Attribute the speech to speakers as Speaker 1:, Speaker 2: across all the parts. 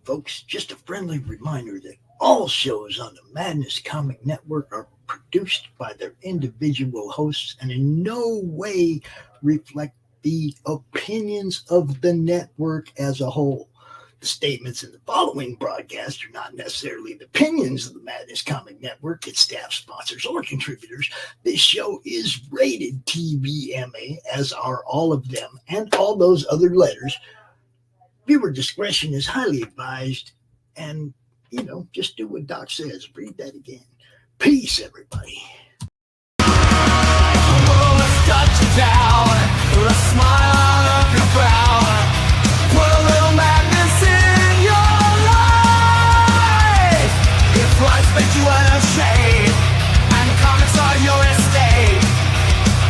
Speaker 1: folks. Just a friendly reminder that all shows on the Madness Comic Network are produced by their individual hosts and in no way reflect the opinions of the network as a whole. The statements in the following broadcast are not necessarily the opinions of the Madness Comic Network, its staff, sponsors, or contributors. This show is rated TVMA, as are all of them and all those other letters. Viewer discretion is highly advised, and, just do what Doc says. Read that again. Peace, everybody.
Speaker 2: A smile of your brow. Put a little madness in your life. If life makes you out of shape and comics are your estate,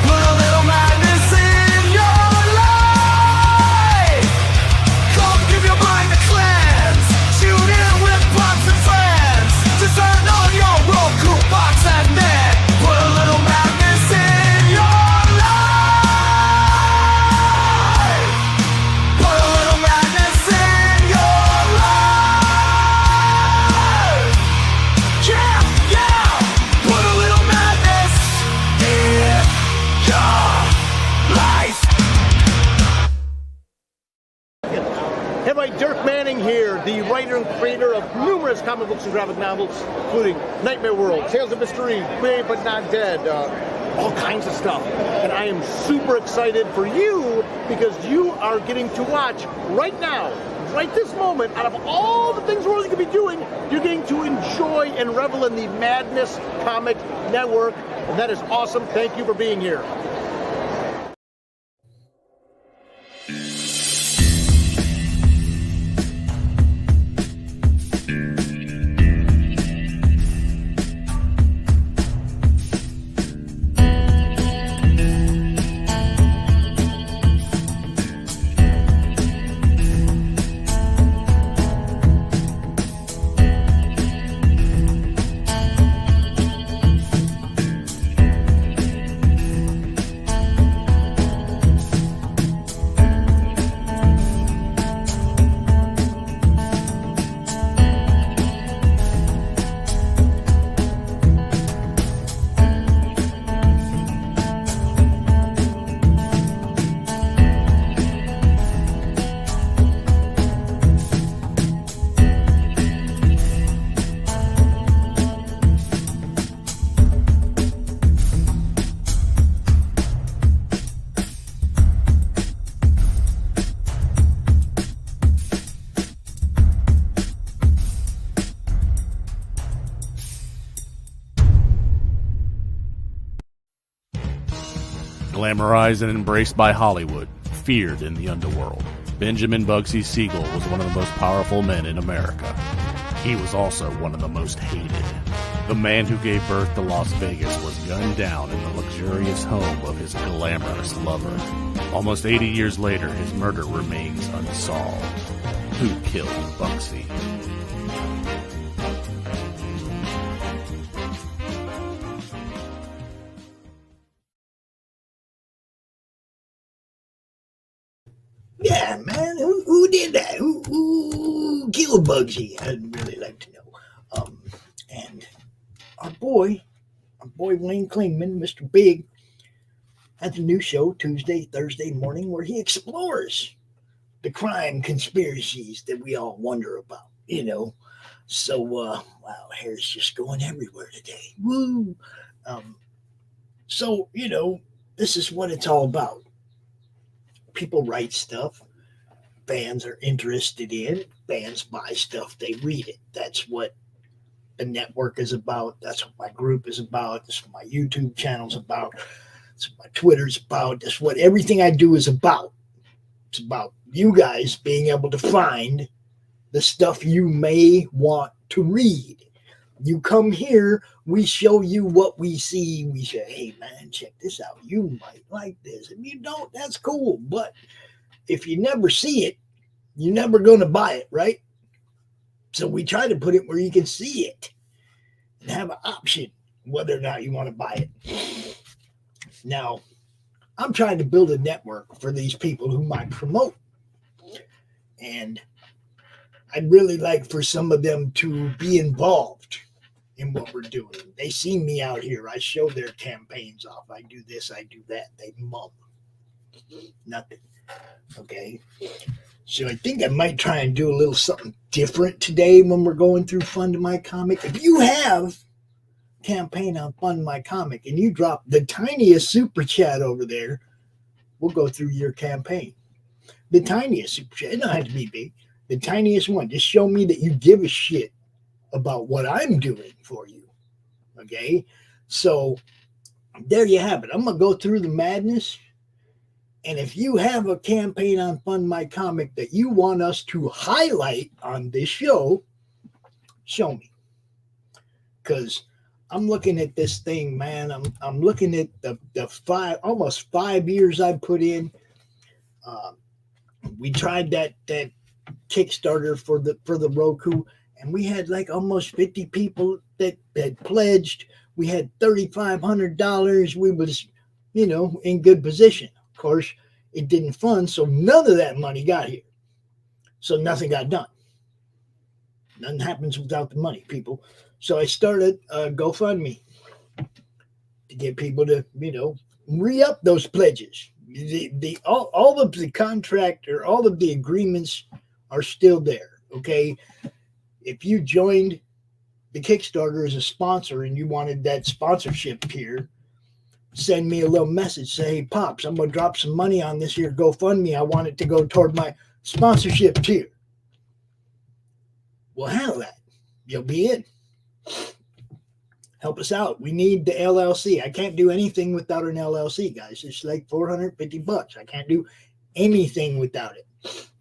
Speaker 2: put a little madness in your life. Come give your mind a cleanse. Tune in with pops and friends. Just turn on your Roku box and then put a little madness in your life.
Speaker 3: Dirk Manning here, the writer and creator of numerous comic books and graphic novels, including Nightmare World, Tales of Mystery, Brave but Not Dead, all kinds of stuff. And I am super excited for you because you are getting to watch right now, right this moment, out of all the things we're going to be doing, you're getting to enjoy and revel in the Madness Comic Network. And that is awesome. Thank you for being here.
Speaker 4: Glamorized and embraced by Hollywood, feared in the underworld, Benjamin Bugsy Siegel was one of the most powerful men in America. He was also one of the most hated. The man who gave birth to Las Vegas was gunned down in the luxurious home of his glamorous lover. Almost 80 years later, his murder remains unsolved. Who killed Bugsy?
Speaker 1: Yeah, man, who did that? Who killed Bugsy? I'd really like to know. And our boy Wayne Clingman, Mr. Big, has a new show Tuesday, Thursday morning where he explores the crime conspiracies that we all wonder about, So, wow, hair's just going everywhere today. Woo! So, this is what it's all about. People write stuff fans are interested in. Fans buy stuff, they read it. That's what the network is about. That's what my group is about. That's what my YouTube channel is about. That's what my Twitter is about. That's what everything I do is about. It's about you guys being able to find the stuff you may want to read. You come here, we show you what we see. We say, hey, man, check this out. You might like this. If you don't, that's cool. But if you never see it, you're never going to buy it, right? So we try to put it where you can see it and have an option whether or not you want to buy it. Now, I'm trying to build a network for these people who might promote. And I'd really like for some of them to be involved in what we're doing. They see me out here. I show their campaigns off. I do this, I do that. They mum. Nothing. Okay. So I think I might try and do a little something different today when we're going through Fund My Comic. If you have a campaign on Fund My Comic and you drop the tiniest super chat over there, we'll go through your campaign. The tiniest super chat. It don't have to be big. The tiniest one. Just show me that you give a shit about what I'm doing for you. Okay? So there you have it. I'm going to go through the madness. And if you have a campaign on Fund My Comic that you want us to highlight on this show, show me. Because I'm looking at this thing, man. I'm looking at the almost 5 years I put in. We tried that Kickstarter for the Roku, and we had like almost 50 people that pledged. We had $3,500. We was, in good position. Of course, it didn't fund, so none of that money got here. So nothing got done. Nothing happens without the money, people. So I started GoFundMe to get people to, re-up those pledges. All of the contract or all of the agreements are still there, okay? If you joined the Kickstarter as a sponsor and you wanted that sponsorship here, send me a little message. Say, hey, Pops, I'm going to drop some money on this here GoFundMe. I want it to go toward my sponsorship tier. We'll handle that. You'll be in. Help us out. We need the LLC. I can't do anything without an LLC, guys. It's like $450. I can't do anything without it.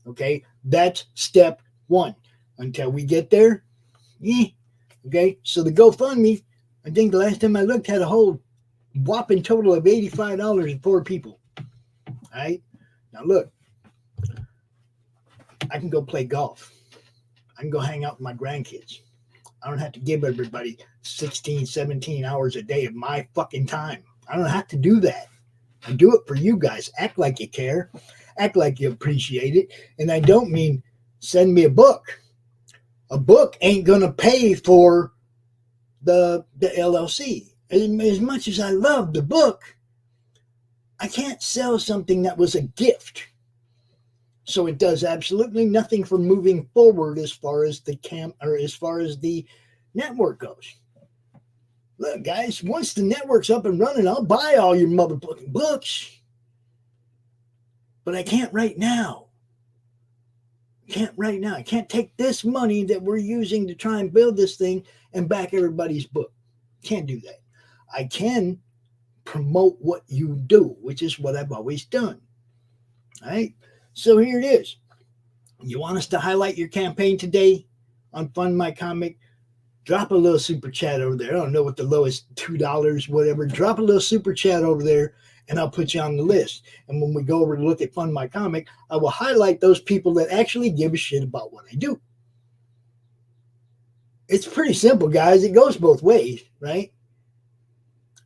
Speaker 1: Okay? That's step one. Until we get there, okay? So the GoFundMe, I think the last time I looked, had a whole whopping total of $85 and 4 people. All right? Now look, I can go play golf. I can go hang out with my grandkids. I don't have to give everybody 16, 17 hours a day of my fucking time. I don't have to do that. I do it for you guys. Act like you care. Act like you appreciate it. And I don't mean send me a book. A book ain't going to pay for the LLC. As much as I love the book, I can't sell something that was a gift. So it does absolutely nothing for moving forward as far as the network goes. Look, guys, once the network's up and running, I'll buy all your motherfucking books. But I can't right now. I can't take this money that we're using to try and build this thing and back everybody's book. Can't do that. I can promote what you do, which is what I've always done. All right? So here it is. You want us to highlight your campaign today on Fund My Comic? Drop a little super chat over there. I don't know what the lowest, $2, whatever. Drop a little super chat over there, and I'll put you on the list. And when we go over to look at Fund My Comic, I will highlight those people that actually give a shit about what I do. It's pretty simple, guys. It goes both ways, right?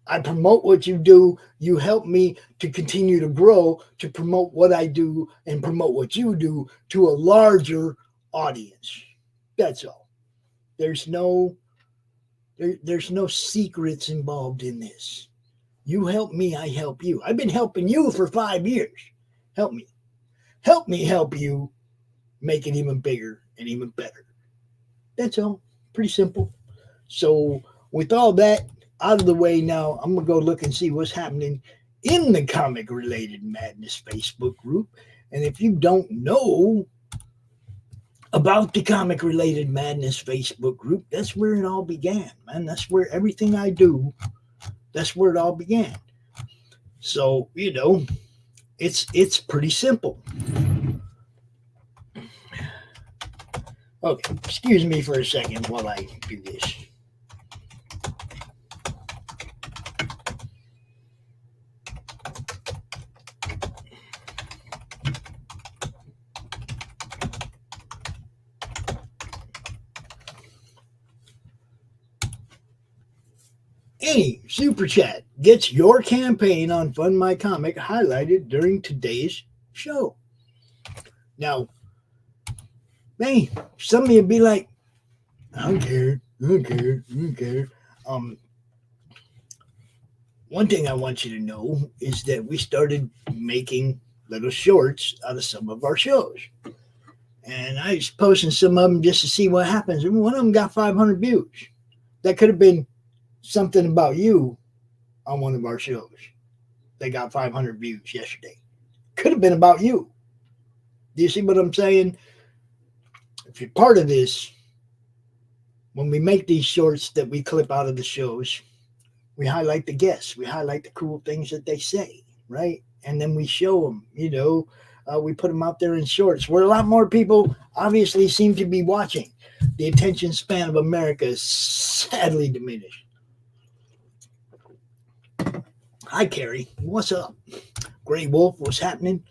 Speaker 1: I promote what you do. You help me to continue to grow, to promote what I do and promote what you do to a larger audience. That's all. There's no secrets involved in this. You help me, I help you. I've been helping you for 5 years. Help me. Help me help you make it even bigger and even better. That's all. Pretty simple. So with all that out of the way now, I'm going to go look and see what's happening in the Comic Related Madness Facebook group. And if you don't know about the Comic Related Madness Facebook group, that's where it all began, man. That's where everything I do, that's where it all began. So, it's pretty simple. Okay, excuse me for a second while I do this. Any super chat gets your campaign on Fund My Comic highlighted during today's show. Now, Hey, some of you be like, I don't care. One thing I want you to know is that we started making little shorts out of some of our shows. And I was posting some of them just to see what happens. And one of them got 500 views. That could have been something about you on one of our shows. They got 500 views yesterday. Could have been about you. Do you see what I'm saying? If you're part of this, when we make these shorts that we clip out of the shows, we highlight the guests. We highlight the cool things that they say, right? And then we show them, we put them out there in shorts where a lot more people obviously seem to be watching. The attention span of America is sadly diminished. Hi, Carrie. What's up? Gray Wolf, what's happening?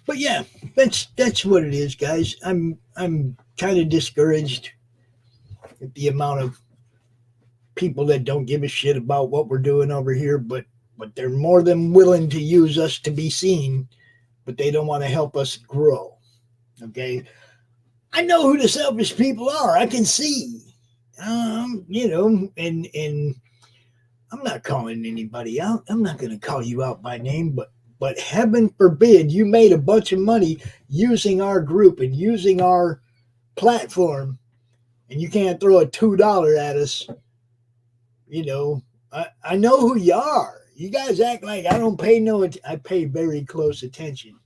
Speaker 1: But yeah, that's what it is, guys. I'm kind of discouraged at the amount of people that don't give a shit about what we're doing over here, but they're more than willing to use us to be seen, but they don't want to help us grow. Okay, I know who the selfish people are. I can see, and I'm not calling anybody out. I'm not going to call you out by name, but heaven forbid you made a bunch of money using our group and using our platform, and you can't throw a $2 at us. I know who you are. You guys act like I don't pay I pay very close attention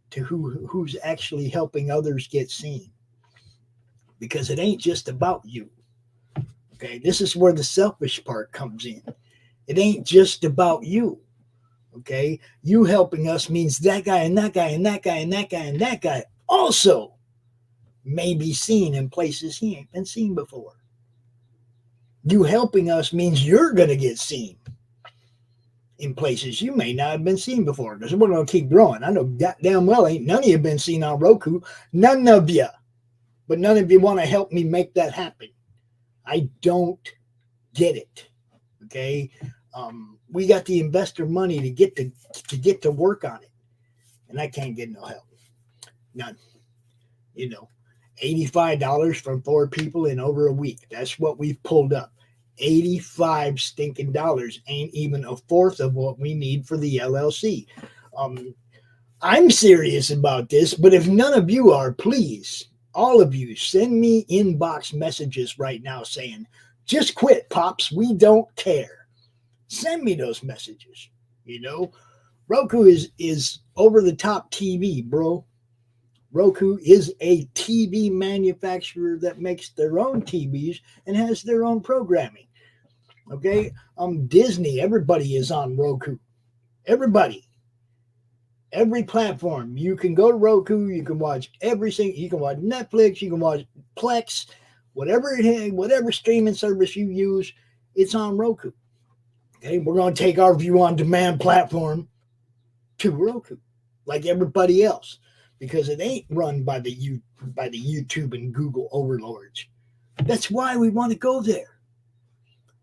Speaker 1: to who's actually helping others get seen, because it ain't just about you. Okay, this is where the selfish part comes in. It ain't just about you. Okay, you helping us means that guy and that guy and that guy and that guy and that guy also may be seen in places he ain't been seen before. You helping us means you're going to get seen in places you may not have been seen before, because we're going to keep growing. I know goddamn well ain't none of you been seen on Roku. None of you. But none of you want to help me make that happen. I don't get it. Okay? We got the investor money to get to work on it. And I can't get no help. None. $85 from 4 people in over a week. That's what we've pulled up. 85 stinking dollars ain't even a fourth of what we need for the LLC. I'm serious about this, but if none of you are, please, all of you, send me inbox messages right now saying, just quit, Pops. We don't care. Send me those messages. Roku is over-the-top TV, bro. Roku is a TV manufacturer that makes their own TVs and has their own programming. Okay? Disney, everybody is on Roku. Everybody. Every platform. You can go to Roku, you can watch everything. You can watch Netflix, you can watch Plex, whatever streaming service you use, it's on Roku. Okay? We're going to take our view on demand platform to Roku, like everybody else. Because it ain't run by the YouTube and Google overlords. That's why we want to go there.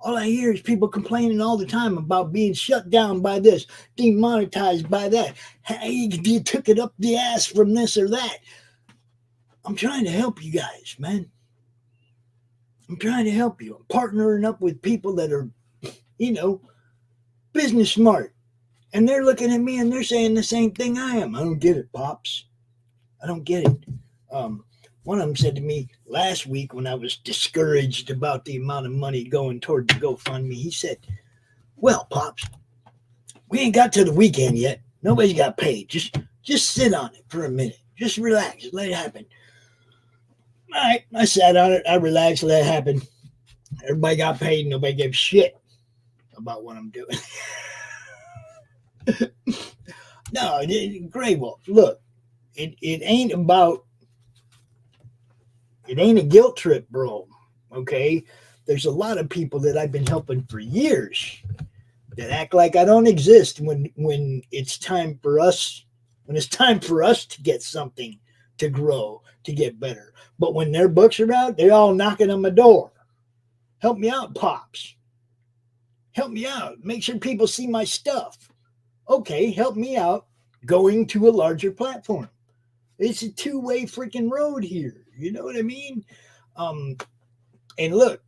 Speaker 1: All I hear is people complaining all the time about being shut down by this, demonetized by that. Hey, you took it up the ass from this or that. I'm trying to help you guys, man. I'm trying to help you. I'm partnering up with people that are, business smart. And they're looking at me and they're saying the same thing I am. I don't get it, Pops. I don't get it. One of them said to me last week when I was discouraged about the amount of money going toward the GoFundMe, he said, well, Pops, we ain't got to the weekend yet. Nobody's got paid. Just sit on it for a minute. Just relax. Let it happen. All right. I sat on it. I relaxed. Let it happen. Everybody got paid. Nobody gave a shit about what I'm doing. No, Gray Wolf, look. It ain't a guilt trip, bro. Okay? There's a lot of people that I've been helping for years that act like I don't exist when it's time for us, to get something, to grow, to get better. But when their books are out, they're all knocking on my door. Help me out, Pops. Help me out. Make sure people see my stuff. Okay, help me out. going to a larger platform. It's a two-way freaking road here. You know what I mean? And look,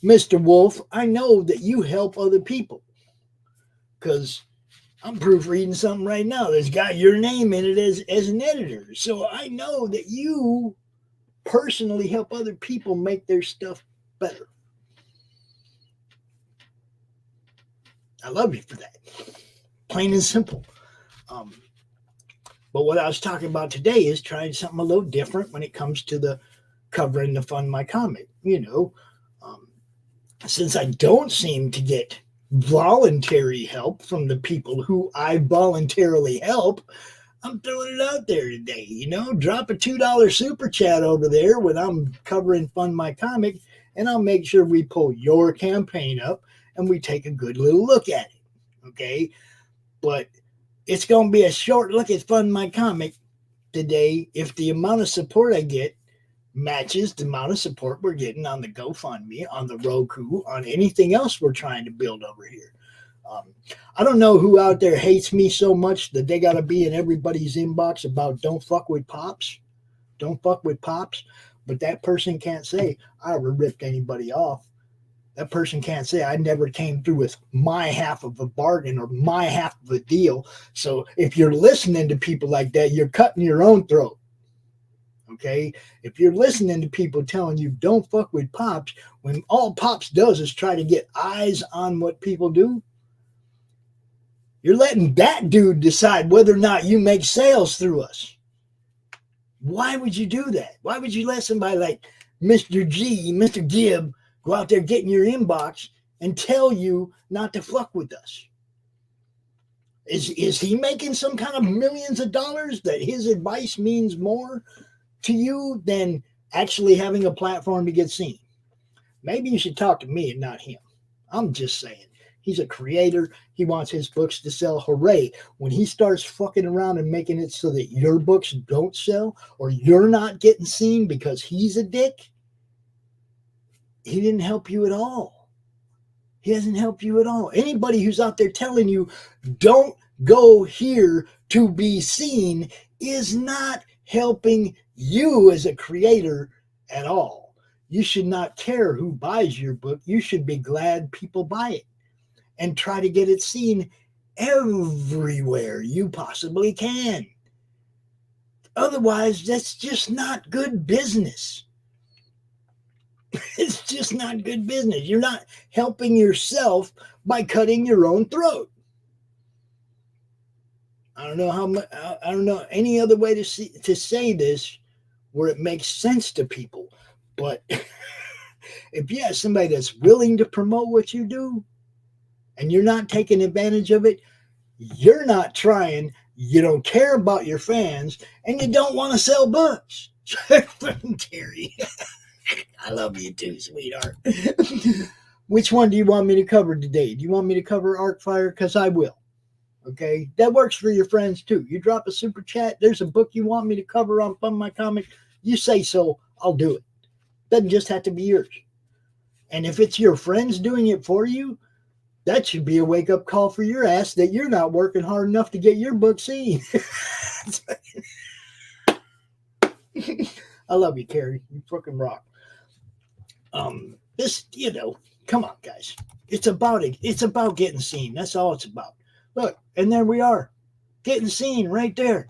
Speaker 1: Mr. Wolf, I know that you help other people because I'm proofreading something right now that's got your name in it as an editor. So I know that you personally help other people make their stuff better. I love you for that. Plain and simple. But what I was talking about today is trying something a little different when it comes to the covering the Fund My Comic. Since I don't seem to get voluntary help from the people who I voluntarily help, I'm throwing it out there today. Drop a $2 super chat over there when I'm covering Fund My Comic, and I'll make sure we pull your campaign up and we take a good little look at it. Okay? But it's going to be a short look at Fund My Comic today if the amount of support I get matches the amount of support we're getting on the GoFundMe, on the Roku, on anything else we're trying to build over here. I don't know who out there hates me so much that they got to be in everybody's inbox about don't fuck with Pops. Don't fuck with Pops. But that person can't say I ever ripped anybody off. That person can't say I never came through with my half of a bargain or my half of a deal. So if you're listening to people like that, you're cutting your own throat. Okay? If you're listening to people telling you don't fuck with Pops, when all Pops does is try to get eyes on what people do, you're letting that dude decide whether or not you make sales through us. Why would you do that? Why would you let somebody like Mr. G, Mr. Gibb, go out there, get in your inbox and tell you not to fuck with us? Is he making some kind of millions of dollars that his advice means more to you than actually having a platform to get seen? Maybe you should talk to me and not him. I'm just saying. He's a creator. He wants his books to sell. Hooray. When he starts fucking around and making it so that your books don't sell or you're not getting seen because he's a dick, he didn't help you at all. He hasn't helped you at all. Anybody who's out there telling you don't go here to be seen is not helping you as a creator at all. You should not care who buys your book. You should be glad people buy it and try to get it seen everywhere you possibly can. Otherwise, that's just not good business. It's just not good business. You're not helping yourself by cutting your own throat. I don't know any other way to say this where it makes sense to people. But if you have somebody that's willing to promote what you do and you're not taking advantage of it, you're not trying, you don't care about your fans, and you don't want to sell books. Terry, I love you too, sweetheart. Which one do you want me to cover today? Do you want me to cover Arcfire? Because I will. Okay? That works for your friends too. You drop a super chat, there's a book you want me to cover on Fund My Comic, you say so, I'll do it. Doesn't just have to be yours. And if it's your friends doing it for you, that should be a wake-up call for your ass that you're not working hard enough to get your book seen. I love you, Carrie. You fucking rock. This, come on, guys. It's about it. It's about getting seen. That's all it's about. Look, and there we are. Getting seen right there.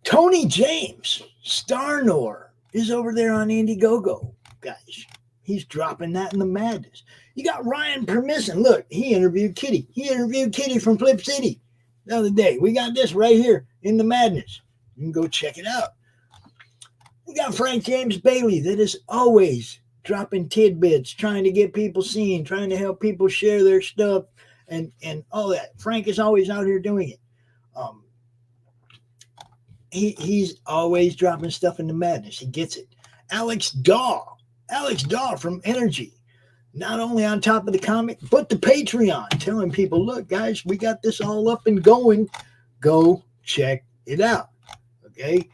Speaker 1: Tony James, Starnor, is over there on Indiegogo, guys. He's dropping that in the madness. You got Ryan Permission. Look, he interviewed Kitty. He interviewed Kitty from Flip City the other day. We got this right here in the madness. You can go check it out. We got Frank James Bailey that is always dropping tidbits, trying to get people seen, trying to help people share their stuff and all that. Frank is always out here doing it. He's always dropping stuff in the madness. He gets it. Alex Daw from Energy. Not only on top of the comic, but the Patreon, telling people, look, guys, we got this all up and going. Go check it out. Okay?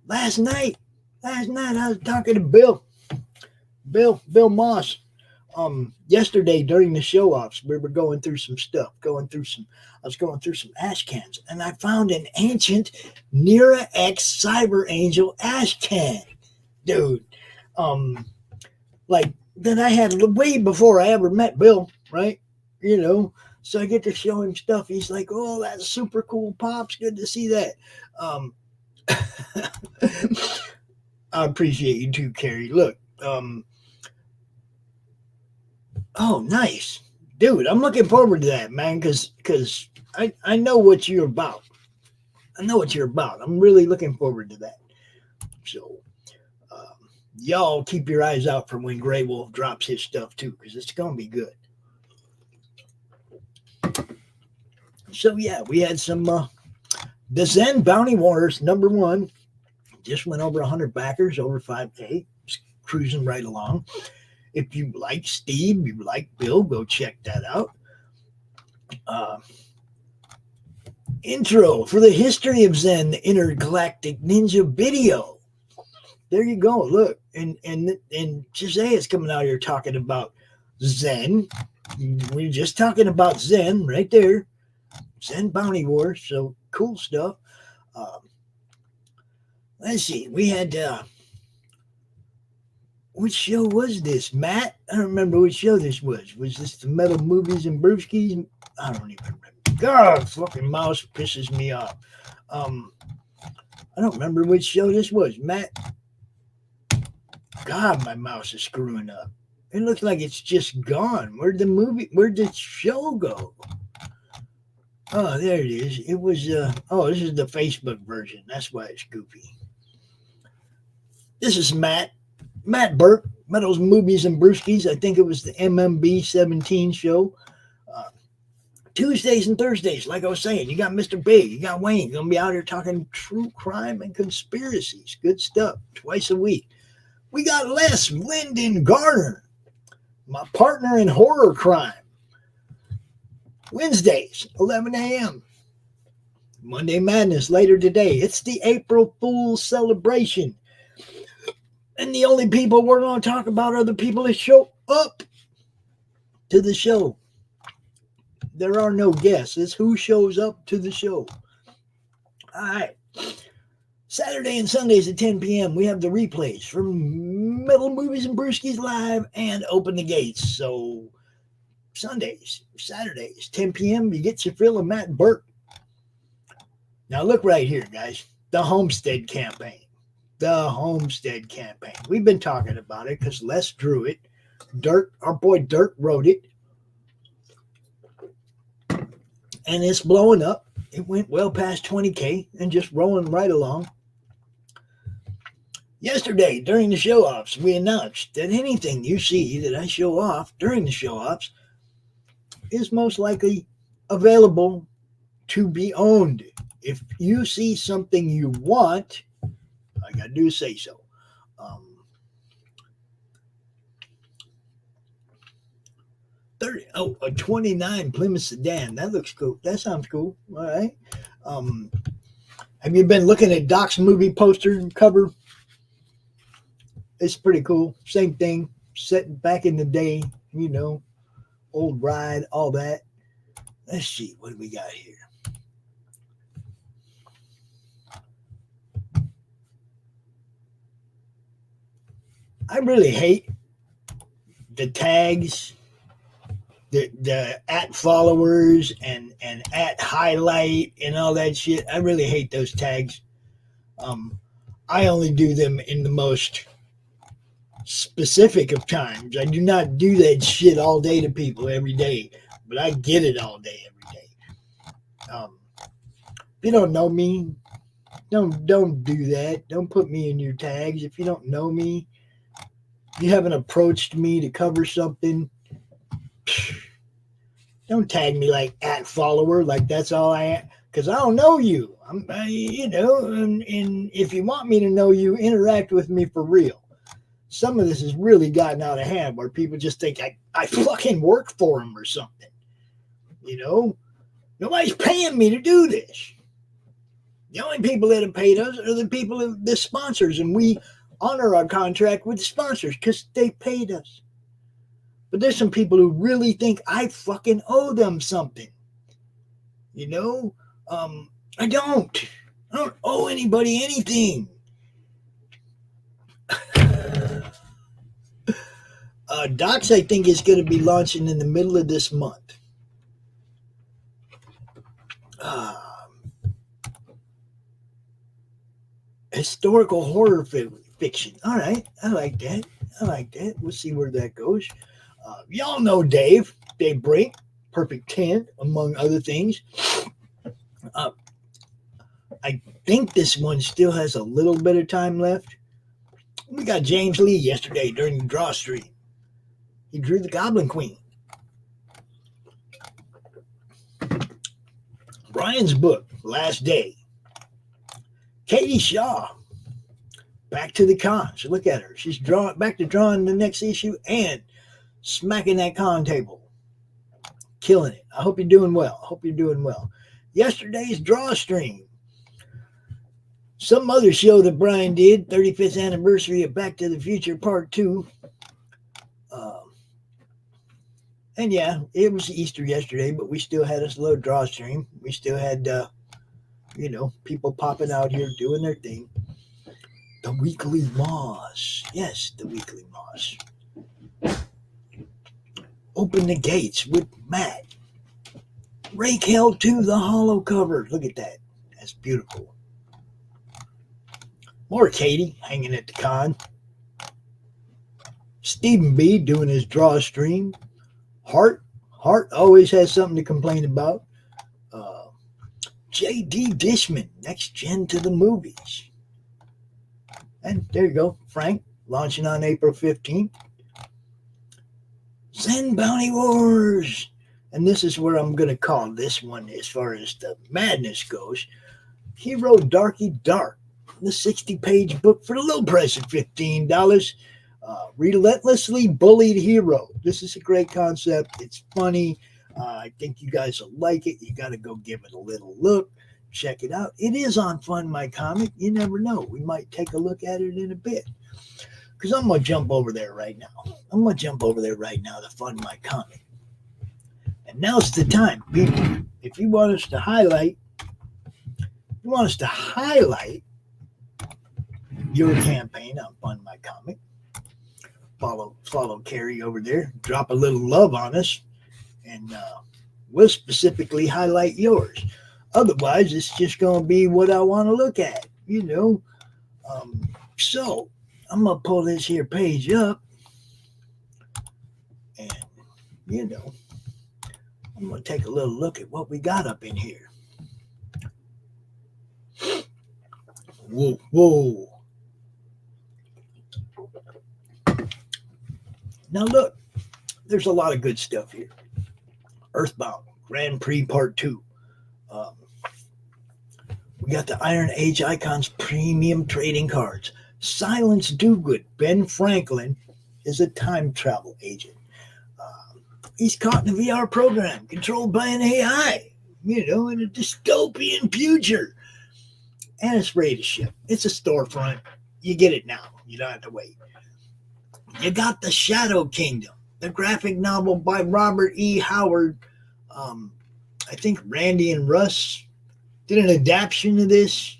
Speaker 1: Last night, I was talking to Bill Moss. Yesterday during the show offs, we were going through some stuff, I was going through some ash cans, and I found an ancient Nera X Cyber Angel ash can, dude. Like that I had way before I ever met Bill, right? You know, so I get to show him stuff. He's like, "Oh, that's super cool, Pops. Good to see that." I appreciate you too, Carrie. Look, oh, nice, dude. I'm looking forward to that, man, because I know what you're about. I'm really looking forward to that. So, y'all keep your eyes out for when Grey Wolf drops his stuff too, because it's gonna be good. So yeah, we had some the Zen Bounty Wars #1 just went over 100 backers, over 5K, just cruising right along. If you like Steve, you like Bill, go check that out. Intro for the history of Zen, the Intergalactic Ninja video. There you go. Look, and Jose is coming out here talking about Zen. We're just talking about Zen right there. Zen Bounty Wars. So cool stuff. Let's see. We had which show was this, Matt? I don't remember which show this was. Was this the Metal Movies and Brewskis? I don't even remember. God, fucking mouse pisses me off. I don't remember which show this was, Matt. God, my mouse is screwing up. It looks like it's just gone. Where'd the show go? Oh, there it is. It was, this is the Facebook version. That's why it's goofy. This is Matt Burke, Metals, Movies, and Brewskis. I think it was the MMB 17 show. Tuesdays and Thursdays, like I was saying, you got Mr. Big, you got Wayne, going to be out here talking true crime and conspiracies. Good stuff, twice a week. We got Lindon Garner, my partner in horror crime. Wednesdays, 11 a.m. Monday Madness later today. It's the April Fool's celebration. And the only people we're going to talk about are the people that show up to the show. There are no guests. It's who shows up to the show. All right. Saturday and Sundays at 10 p.m. we have the replays from Metal Movies and Brewskis Live and Open the Gates. So Sundays, Saturdays, 10 p.m. you get your fill of Matt Burke. Now look right here, guys. The Homestead Campaign. The Homestead Campaign. We've been talking about it because Les drew it. Dirk, our boy Dirk, wrote it. And it's blowing up. It went well past 20K and just rolling right along. Yesterday, during the show-offs, we announced that anything you see that I show off during the show-offs is most likely available to be owned. If you see something you want, all I got to do is say so. 29 Plymouth sedan. That looks cool. That sounds cool. All right. Have you been looking at Doc's movie poster cover? It's pretty cool. Same thing. Set back in the day, you know, old ride, all that. Let's see. What do we got here? I really hate the tags, the at followers and at highlight and all that shit. I really hate those tags. I only do them in the most specific of times. I do not do that shit all day to people every day, but I get it all day every day. If you don't know me, don't do that. Don't put me in your tags. If you don't know me, you haven't approached me to cover something, don't tag me like at follower, like that's all I am, because I don't know you. And if you want me to know you, interact with me for real. Some of this has really gotten out of hand where people just think I fucking work for them or something. You know, nobody's paying me to do this. The only people that have paid us are the sponsors, and we honor our contract with the sponsors because they paid us. But there's some people who really think I fucking owe them something. You know? I don't owe anybody anything. Docs, I think, is going to be launching in the middle of this month. Historical horror fiction. All right. I like that. We'll see where that goes. Y'all know Dave Brink, Perfect 10, among other things. I think this one still has a little bit of time left. We got James Lee yesterday during the draw stream. He drew the Goblin Queen. Brian's book, Last Day. Katie Shaw, back to the cons. Look at her. She's back to drawing the next issue and smacking that con table. Killing it. I hope you're doing well. Yesterday's draw stream. Some other show that Brian did, 35th anniversary of Back to the Future Part 2. And yeah, it was Easter yesterday, but we still had a slow draw stream. We still had, people popping out here doing their thing. The Weekly Moss. Yes, the Weekly Moss. Open the Gates with Matt. Rake Hell 2, the hollow cover. Look at that. That's beautiful. More Katie hanging at the con. Stephen B doing his draw stream. Hart always has something to complain about. J.D. Dishman, next gen to the movies. And there you go. Frank, launching on April 15th. Zen Bounty Wars. And this is where I'm going to call this one as far as the madness goes. Hero Darky Dark. The 60-page book for the low price of $15. Relentlessly Bullied Hero. This is a great concept. It's funny. I think you guys will like it. You got to go give it a little look. Check it out. It is on Fund My Comic. You never know. We might take a look at it in a bit. Because I'm going to jump over there right now. To Fund My Comic. And now's the time, people. If you want us to highlight your campaign on Fund My Comic, follow Carrie over there, drop a little love on us, and we'll specifically highlight yours. Otherwise, it's just going to be what I want to look at, So, I'm going to pull this here page up, and, I'm going to take a little look at what we got up in here. Whoa. Now look, there's a lot of good stuff here. Earthbound, Grand Prix Part 2. We got the Iron Age Icons premium trading cards. Silence Dogood, Ben Franklin, is a time travel agent. He's caught in a VR program controlled by an AI, in a dystopian future. And it's ready to ship. It's a storefront. You get it now. You don't have to wait. You got The Shadow Kingdom, the graphic novel by Robert E. Howard. I think Randy and Russ did an adaptation of this.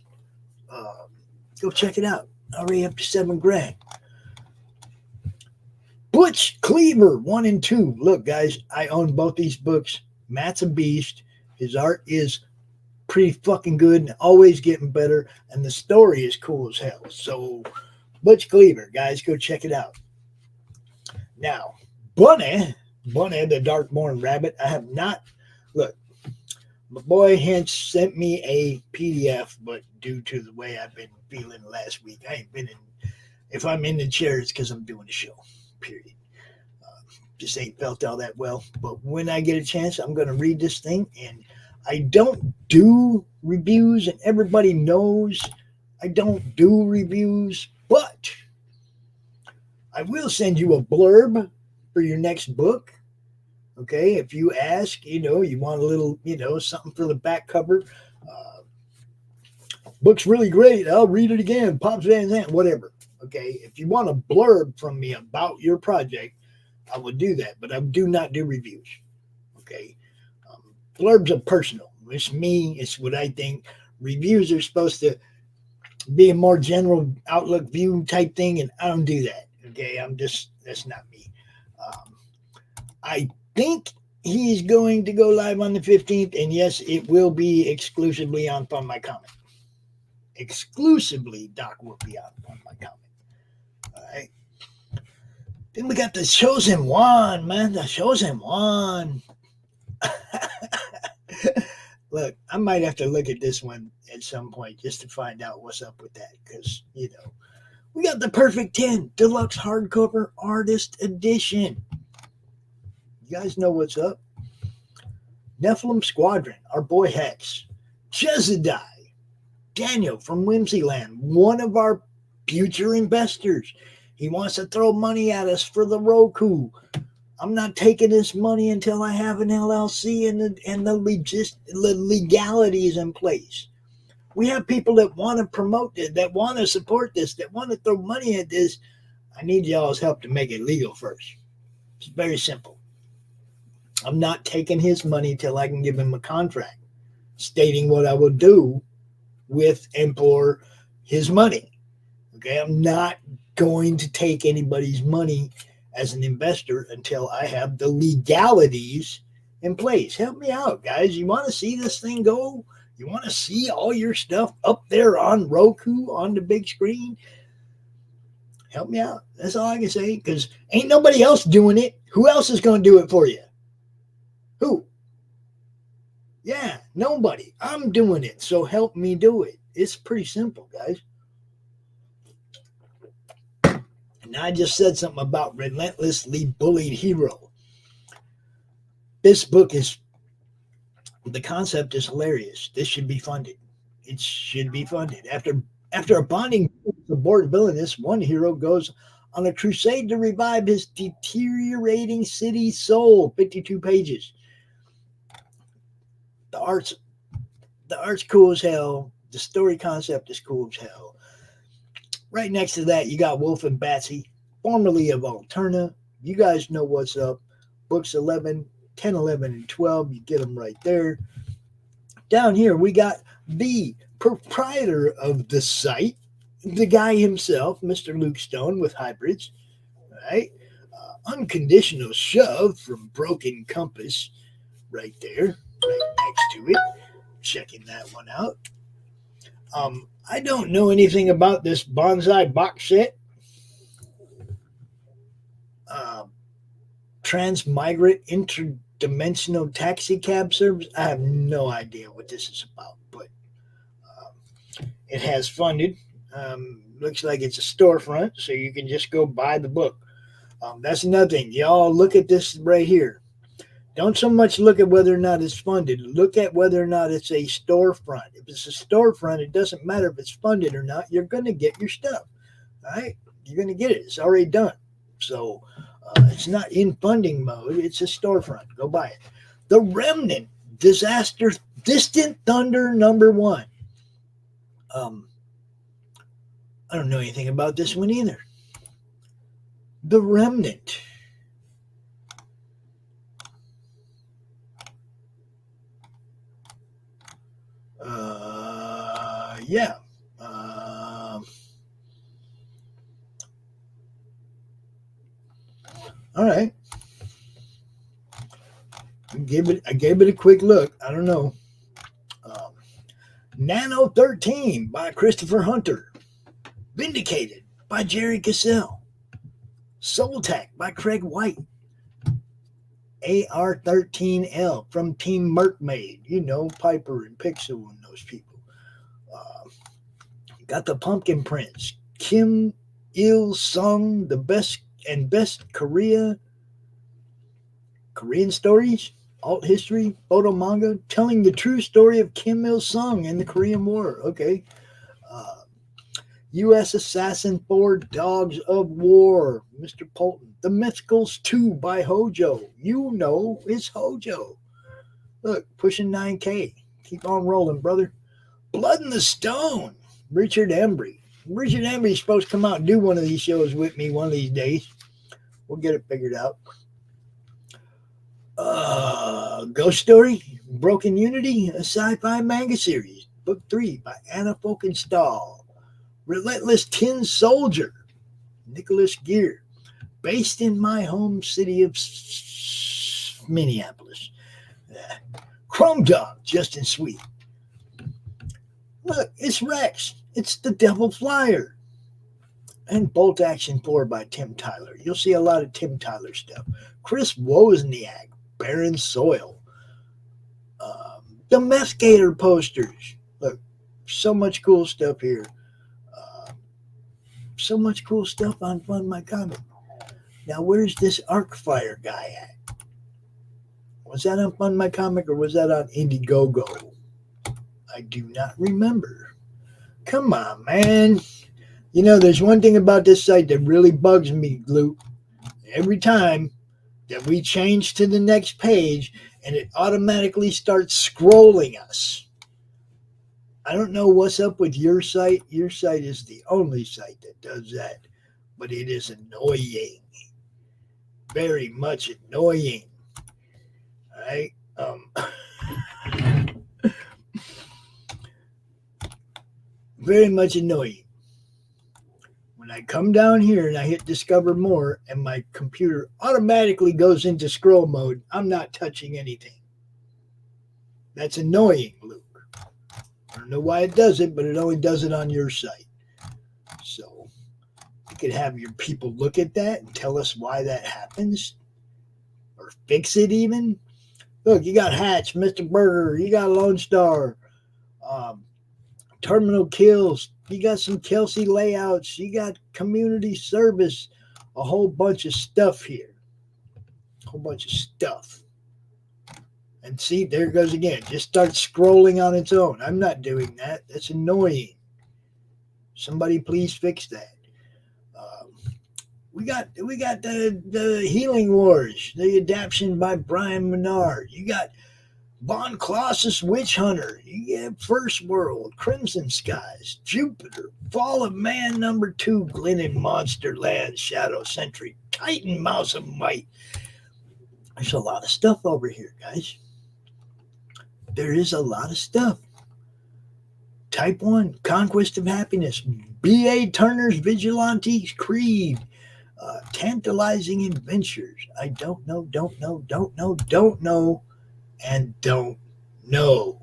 Speaker 1: Go check it out. Already up to $7,000. Butch Cleaver 1 and 2. Look, guys, I own both these books. Matt's a beast. His art is pretty fucking good and always getting better. And the story is cool as hell. So, Butch Cleaver, guys, go check it out. Now, Bunny, the Darkborn Rabbit, I have not, look, my boy Hinch sent me a PDF, but due to the way I've been feeling last week, I ain't been in, if I'm in the chair, it's because I'm doing a show, period. Just ain't felt all that well. But when I get a chance, I'm going to read this thing, and I don't do reviews, and everybody knows I don't do reviews, but I will send you a blurb for your next book. Okay, if you ask, you want a little, something for the back cover. Book's really great. I'll read it again. Pops Van Zandt, whatever. Okay, if you want a blurb from me about your project, I will do that, but I do not do reviews. Okay. Blurbs are personal. It's me. It's what I think. Reviews are supposed to be a more general outlook view type thing, and I don't do that. Okay. That's not me. I think he's going to go live on the 15th, and yes, it will be exclusively on Fund My Comic. Exclusively, Doc will be on Fund My Comic. All right. Then we got the Chosen One, man. The Chosen One. Look, I might have to look at this one at some point just to find out what's up with that, because, you know, we got the Perfect 10 Deluxe Hardcover Artist Edition. You guys know what's up. Nephilim Squadron, our boy Hex, Jezediah, Daniel from Whimsyland, one of our future investors. He wants to throw money at us for the Roku. I'm not taking this money until I have an LLC and the legalities in place. We have people that want to promote this, that want to support this, that want to throw money at this. I need y'all's help to make it legal first. It's very simple. I'm not taking his money till I can give him a contract stating what I will do with and for his money. Okay, I'm not going to take anybody's money as an investor until I have the legalities in place. Help me out, guys. You want to see this thing go? You want to see all your stuff up there on Roku on the big screen? Help me out. That's all I can say, because ain't nobody else doing it. Who else is going to do it for you? Who? Yeah, nobody. I'm doing it, so help me do it. It's pretty simple, guys. And I just said something about Relentlessly Bullied Hero. This book is, the concept is hilarious. This should be funded. It should be funded. After a bonding aboard villainous, one hero goes on a crusade to revive his deteriorating city soul. 52 pages. The art's cool as hell. The story concept is cool as hell. Right next to that, you got Wolf and Batsy, formerly of Alterna. You guys know what's up. Books 11, 10, 11, and 12. You get them right there. Down here, we got the proprietor of the site, the guy himself, Mr. Luke Stone with Hybrids. Right? Unconditional Shove from Broken Compass. Right there. Right next to it. Checking that one out. I don't know anything about this bonsai box set. Transmigrant interdimensional taxi cab service. I have no idea what this is about, but it has funded. Looks like it's a storefront, so you can just go buy the book. That's another thing. Y'all look at this right here. Don't so much look at whether or not it's funded. Look at whether or not it's a storefront. If it's a storefront, it doesn't matter if it's funded or not. You're going to get your stuff. All right? You're going to get it. It's already done. So it's not in funding mode. It's a storefront. Go buy it. The Remnant Disaster Distant Thunder #1. I don't know anything about this one either. The Remnant. Yeah. All right. I gave it a quick look. I don't know. Nano 13 by Christopher Hunter. Vindicated by Jerry Cassell. Soul Tech by Craig White. AR-13L from Team Merkmaid. You know, Piper and Pixel and those people. Got the Pumpkin Prince. Kim Il-sung, the best Korean stories, alt history, photo manga, telling the true story of Kim Il-sung and the Korean War. Okay. U.S. Assassin 4, Dogs of War, Mr. Polton. The Mythicals 2 by Hojo. You know it's Hojo. Look, pushing 9K. Keep on rolling, brother. Blood in the Stone, Richard Embry. Richard Embry's supposed to come out and do one of these shows with me one of these days. We'll get it figured out. Ghost Story, Broken Unity, a sci-fi manga series. Book 3 by Anna Folkenstahl. Relentless Tin Soldier, Nicholas Gear. Based in my home city of Minneapolis. Chrome Dog, Justin Sweet. Look, it's Rex. It's the Devil Flyer. And Bolt Action 4 by Tim Tyler. You'll see a lot of Tim Tyler stuff. Chris Wozniak, Barren Soil. The Meth Gator posters. Look, so much cool stuff here. So much cool stuff on Fund My Comic. Now, where's this Arcfire guy at? Was that on Fund My Comic or was that on Indiegogo? I do not remember. Come on, man. You know, there's one thing about this site that really bugs me, Luke. Every time that we change to the next page and it automatically starts scrolling us. I don't know what's up with your site. Your site is the only site that does that. But it is annoying. Very much annoying. All right? Very much annoying. When I come down here and I hit Discover More and my computer automatically goes into scroll mode, I'm not touching anything. That's annoying, Luke. I don't know why it does it, but it only does it on your site. So you could have your people look at that and tell us why that happens or fix it even. Look, you got Hatch, Mr. Burger, you got Lone Star, Terminal Kills, you got some Kelsey layouts, you got community service, a whole bunch of stuff here. A whole bunch of stuff. And see, there it goes again. Just start scrolling on its own. I'm not doing that. That's annoying. Somebody please fix that. We got the Healing Wars, the adaptation by Brian Menard. You got Von Colossus Witch Hunter. You get First World, Crimson Skies, Jupiter, Fall of Man #2, Glennon Monsterland, Shadow Sentry, Titan Mouse of Might. There's a lot of stuff over here, guys. There is a lot of stuff. Type 1, Conquest of Happiness, B.A. Turner's Vigilantes Creed, Tantalizing Adventures. I don't know, and don't know.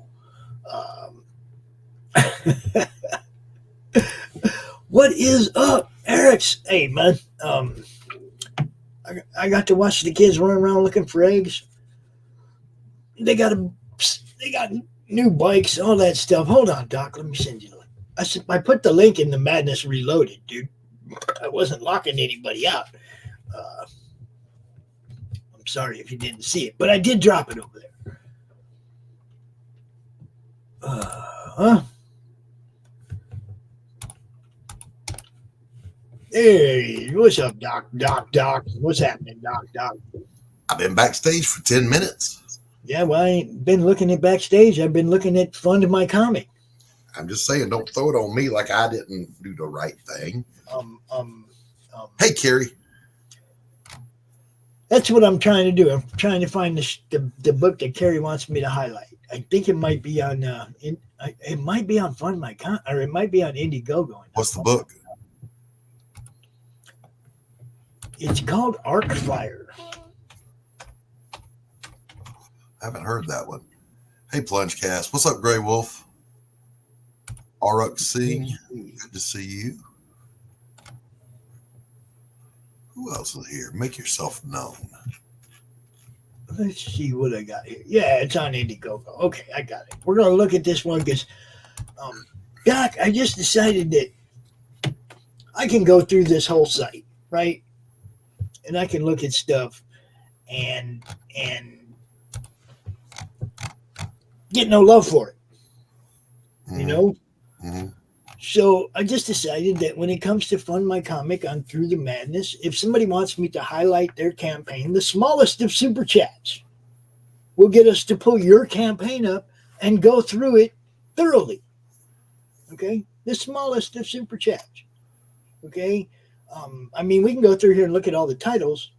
Speaker 1: What is up, Eric's? Hey, man. I got to watch the kids run around looking for eggs. They got new bikes, all that stuff. Hold on, Doc. Let me send you the link. I put the link in the Madness Reloaded, dude. I wasn't locking anybody out. I'm sorry if you didn't see it, but I did drop it over there. Hey, what's up, Doc? What's happening, Doc?
Speaker 5: I've been backstage for 10 minutes.
Speaker 1: Yeah, well, I ain't been looking at backstage. I've been looking at Fund My Comic.
Speaker 5: I'm just saying, don't throw it on me like I didn't do the right thing. Hey, Carrie.
Speaker 1: That's what I'm trying to do. I'm trying to find the book that Carrie wants me to highlight. I think it might be on it might be on Fund My Comic, or it might be on Indiegogo.
Speaker 5: What's the book?
Speaker 1: It's called Arcfire.
Speaker 5: I haven't heard that one. Hey, Plungecast. What's up, Grey Wolf? RXC. Good to see you. Who else is here? Make yourself known.
Speaker 1: Let's see what I got here. Yeah, it's on Indiegogo. Okay, I got it. We're going to look at this one because, Doc, I just decided that I can go through this whole site, right? And I can look at stuff and get no love for it, you know?
Speaker 5: Mm-hmm.
Speaker 1: So I just decided that when it comes to Fund My Comic on Through the Madness, if somebody wants me to highlight their campaign, the smallest of super chats will get us to pull your campaign up and go through it thoroughly. Okay? The smallest of super chats. Okay? I mean, we can go through here and look at all the titles,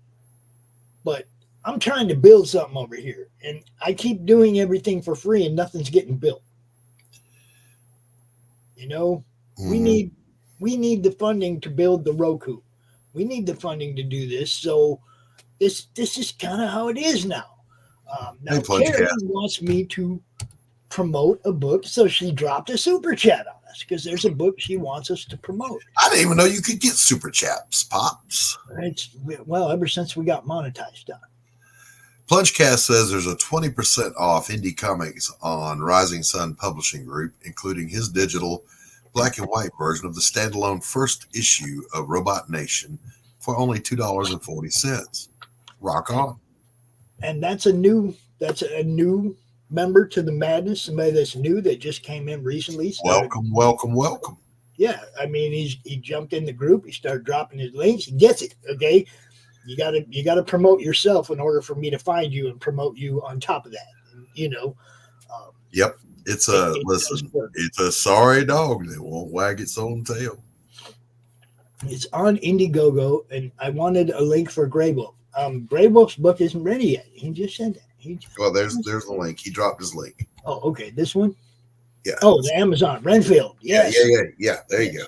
Speaker 1: But I'm trying to build something over here, and I keep doing everything for free, and nothing's getting built. You know, we need the funding to build the Roku. We need the funding to do this. So this is kind of how it is now. Now Carrie wants me to promote a book, so she dropped a super chat on us because there's a book she wants us to promote.
Speaker 5: I didn't even know you could get super chats, Pops.
Speaker 1: Well, ever since we got monetized on.
Speaker 5: Plungecast says there's a 20% off indie comics on Rising Sun Publishing Group, including his digital black and white version of the standalone first issue of Robot Nation for only $2.40. Rock on. And
Speaker 1: that's a new member to the madness, somebody that's new that just came in recently.
Speaker 5: Welcome.
Speaker 1: Yeah, I mean he jumped in the group, he started dropping his links, he gets it. Okay. You gotta promote yourself in order for me to find you and promote you on top of that. You know.
Speaker 5: Yep. It's a sorry dog that won't wag its own tail.
Speaker 1: It's on Indiegogo, and I wanted a link for Grey Wolf. Grey Wolf's book isn't ready yet. He just said that.
Speaker 5: There's the link. He dropped his link.
Speaker 1: Oh, okay. This one?
Speaker 5: Yeah.
Speaker 1: Oh, the Amazon Renfield. Yes.
Speaker 5: Yeah. There you go.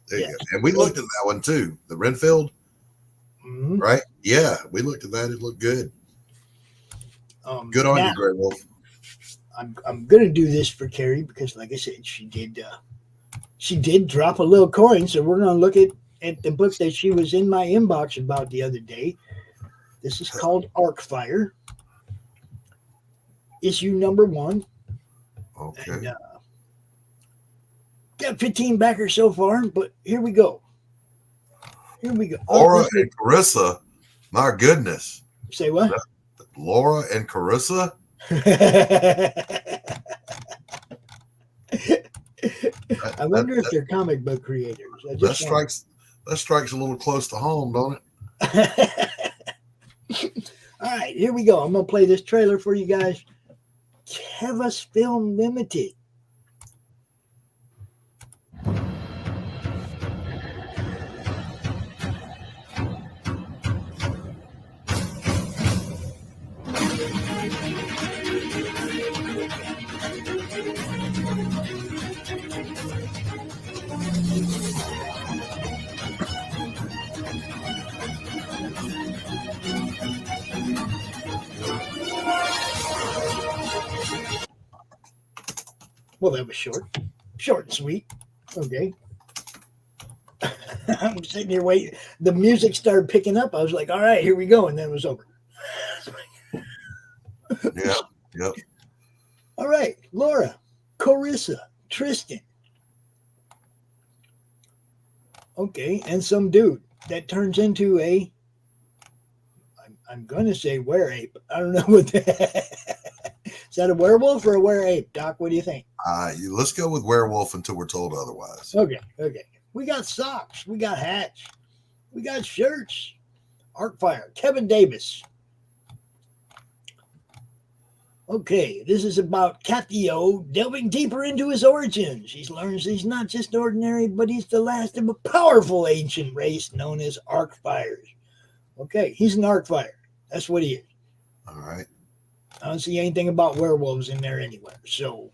Speaker 5: There you go. And we looked at that one too. The Renfield.
Speaker 1: Mm-hmm.
Speaker 5: Right? Yeah, we looked at that. It looked good. Good on you, Grey Wolf.
Speaker 1: I'm gonna do this for Carrie because, like I said, she did drop a little coin. So we're gonna look at the book that she was in my inbox about the other day. This is called Arcfire, issue number 1.
Speaker 5: Okay.
Speaker 1: And, got 15 backers so far, but here we go.
Speaker 5: Laura and Corissa, my goodness.
Speaker 1: Say what?
Speaker 5: Laura and Corissa?
Speaker 1: I wonder if they're comic book creators.
Speaker 5: That strikes a little close to home, don't it?
Speaker 1: All right, here we go. I'm going to play this trailer for you guys. Kevus Film Limited. Well, that was short and sweet. Okay. I'm sitting here waiting. The music started picking up. I was like, all right, here we go. And then it was over.
Speaker 5: Yep.
Speaker 1: All right. Laura, Corissa, Tristan. Okay. And some dude that turns into I'm going to say were-ape. I don't know what that is. That a werewolf or a were-ape? Doc, what do you think?
Speaker 5: Let's go with werewolf until we're told otherwise.
Speaker 1: Okay. We got socks. We got hats. We got shirts. Arcfire. Kevin Davis. Okay, this is about Capio delving deeper into his origins. He learns he's not just ordinary, but he's the last of a powerful ancient race known as Arcfires. Okay, he's an Arcfire. That's what he is.
Speaker 5: All right.
Speaker 1: I don't see anything about werewolves in there anywhere. So,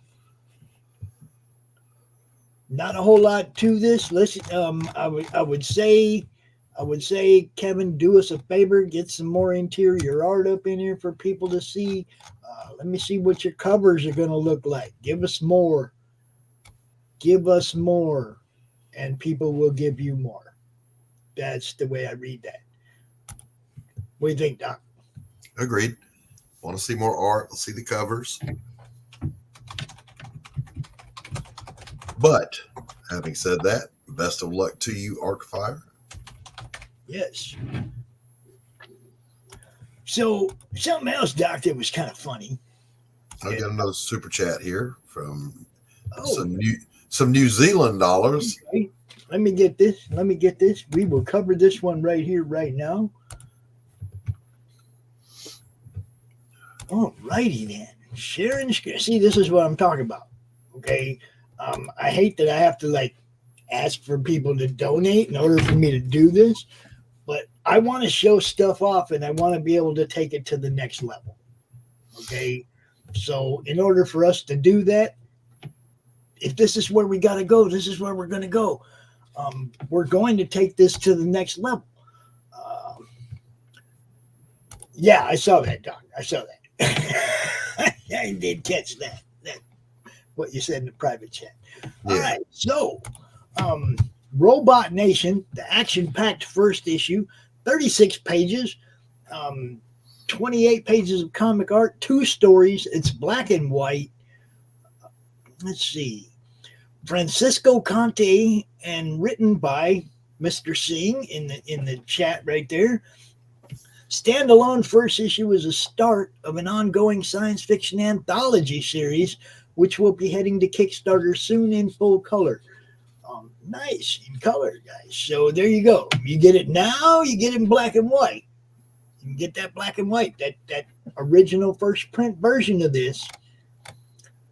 Speaker 1: not a whole lot to this. Listen, I would say, Kevin, do us a favor, get some more interior art up in here for people to see. Let me see what your covers are going to look like. Give us more, and people will give you more. That's the way I read that. What do you think, Doc?
Speaker 5: Agreed. Want to see more art? Let's see the covers. But having said that, best of luck to you, Arcfire.
Speaker 1: Yes. So something else, Doc, that was kind of funny.
Speaker 5: I got another super chat here from some New Zealand dollars.
Speaker 1: Okay. Let me get this. We will cover this one right here, right now. All righty then. Sharon, see, this is what I'm talking about. Okay. I hate that I have to ask for people to donate in order for me to do this, but I want to show stuff off, and I want to be able to take it to the next level. Okay. So in order for us to do that, if this is where we got to go, this is where we're going to go. We're going to take this to the next level. Yeah, I saw that, Doc. I saw that. I did catch that. What you said in the private chat. All right. So, Robot Nation, the action-packed first issue, 36 pages, 28 pages of comic art, 2 stories. It's black and white. Let's see. Francisco Conte, and written by Mr. Singh in the chat right there. Standalone first issue is a start of an ongoing science fiction anthology series, which will be heading to Kickstarter soon in full color. Nice in color, guys. So there you go. You get it now. You get it in black and white. You can get that black and white, that original first print version of this.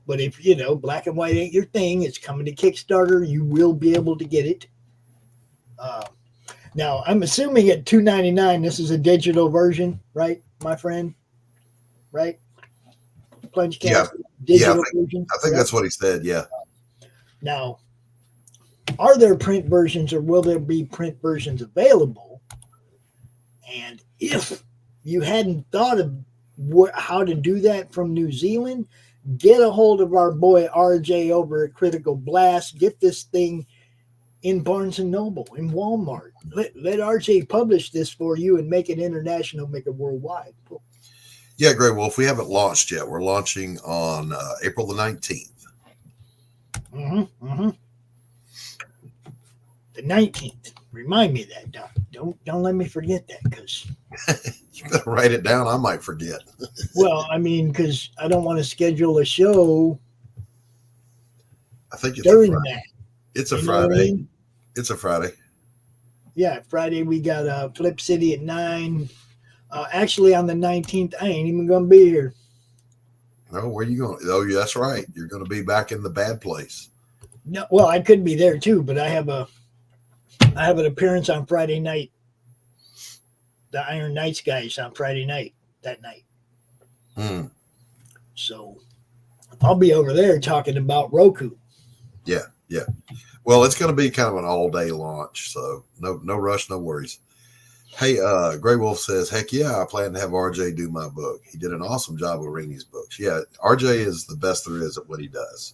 Speaker 1: But if, black and white ain't your thing, it's coming to Kickstarter. You will be able to get it. Now, I'm assuming at $2.99, this is a digital version, right, my friend? Right? Plungecast, digital version?
Speaker 5: I think that's what he said, yeah.
Speaker 1: Now, are there print versions, or will there be print versions available? And if you hadn't thought of how to do that from New Zealand, get a hold of our boy RJ over at Critical Blast. Get this thing in Barnes & Noble, in Walmart. Let RJ publish this for you and make it international, make it worldwide.
Speaker 5: Yeah, Grey Wolf, we haven't launched yet. We're launching on April the 19th.
Speaker 1: The 19th. Remind me of that, Doc. Don't let me forget that, because
Speaker 5: you better write it down. I might forget.
Speaker 1: Well, I mean, because I don't want to schedule a show.
Speaker 5: I think it's
Speaker 1: during that.
Speaker 5: It's a Friday. I mean? It's a Friday.
Speaker 1: Yeah, Friday we got Flip City at 9. Actually, on the 19th, I ain't even gonna be here.
Speaker 5: No, where you going? Oh, yeah, that's right. You're going to be back in the bad place.
Speaker 1: No, well, I could be there too, but I have an appearance on Friday night. The Iron Knights guys on Friday night, that night. So I'll be over there talking about Roku.
Speaker 5: Yeah. Well, it's going to be kind of an all-day launch, so no rush, no worries. Hey, Grey Wolf says, heck yeah, I plan to have RJ do my book. He did an awesome job with Rainey's books. Yeah, RJ is the best there is at what he does.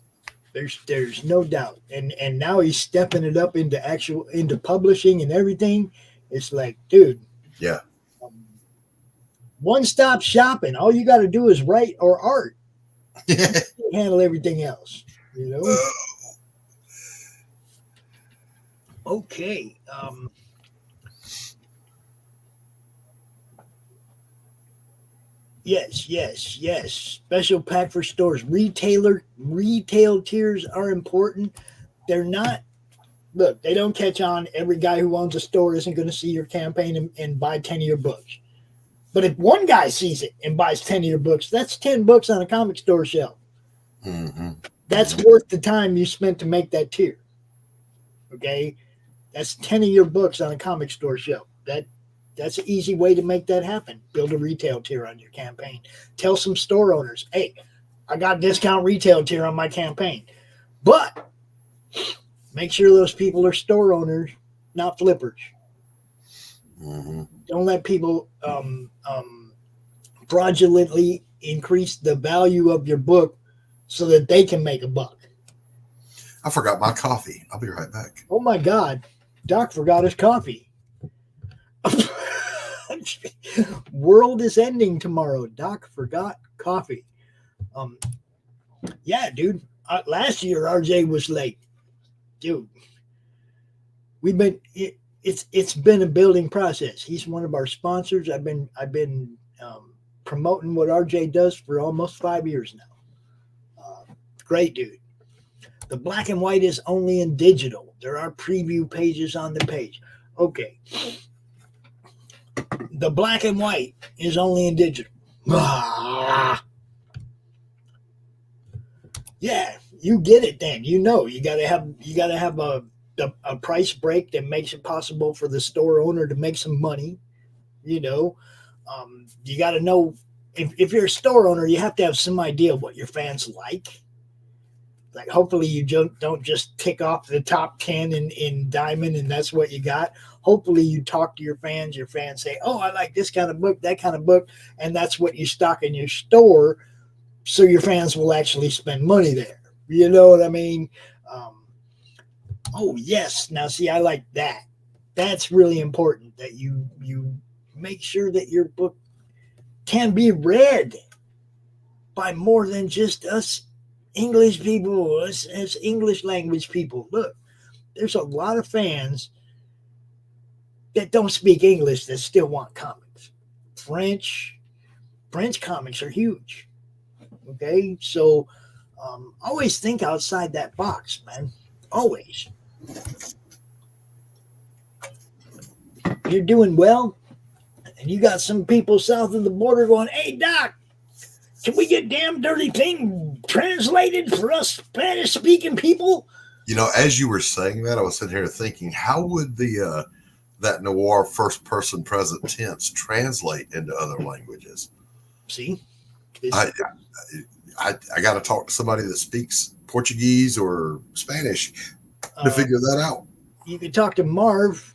Speaker 1: There's no doubt. And now he's stepping it up into publishing and everything. It's like, dude.
Speaker 5: Yeah.
Speaker 1: One-stop shopping. All you got to do is write or art. Handle everything else, Okay. Yes. Special pack for stores. Retail tiers are important. They're not. Look, they don't catch on. Every guy who owns a store isn't going to see your campaign and buy 10 of your books. But if one guy sees it and buys 10 of your books, that's 10 books on a comic store shelf. That's worth the time you spent to make that tier. Okay? That's 10 of your books on a comic store shelf. That's an easy way to make that happen. Build a retail tier on your campaign. Tell some store owners, hey, I got a discount retail tier on my campaign. But make sure those people are store owners, not flippers. Don't let people fraudulently increase the value of your book so that they can make a buck.
Speaker 5: I forgot my coffee. I'll be right back.
Speaker 1: Oh, my God. Doc forgot his coffee. World is ending tomorrow. Doc forgot coffee. Yeah, dude. Last year, RJ was like, dude, it's been a building process. He's one of our sponsors. I've been promoting what RJ does for almost 5 years now. Great dude. The black and white is only in digital. There are preview pages on the page. Okay. The black and white is only in digital. Yeah, you get it then. You gotta have a price break that makes it possible for the store owner to make some money. You know, you got to know if you're a store owner, you have to have some idea of what your fans like. Like, hopefully you don't just tick off the top 10 in Diamond and that's what you got. Hopefully you talk to your fans say, oh, I like this kind of book, that kind of book. And that's what you stock in your store. So your fans will actually spend money there. You know what I mean? Oh, yes. Now, see, I like that. That's really important, that you make sure that your book can be read by more than just us English people, as English language people. Look, there's a lot of fans that don't speak English that still want comics. French comics are huge. Okay, so always think outside that box, man. Always. You're doing well, and you got some people south of the border going, hey, Doc, can we get Damn Dirty Thing translated for us Spanish-speaking people?
Speaker 5: You know, as you were saying that, I was sitting here thinking, how would that noir first-person present tense translate into other languages?
Speaker 1: See?
Speaker 5: I got to talk to somebody that speaks Portuguese or Spanish to figure that out.
Speaker 1: You could talk to Marv,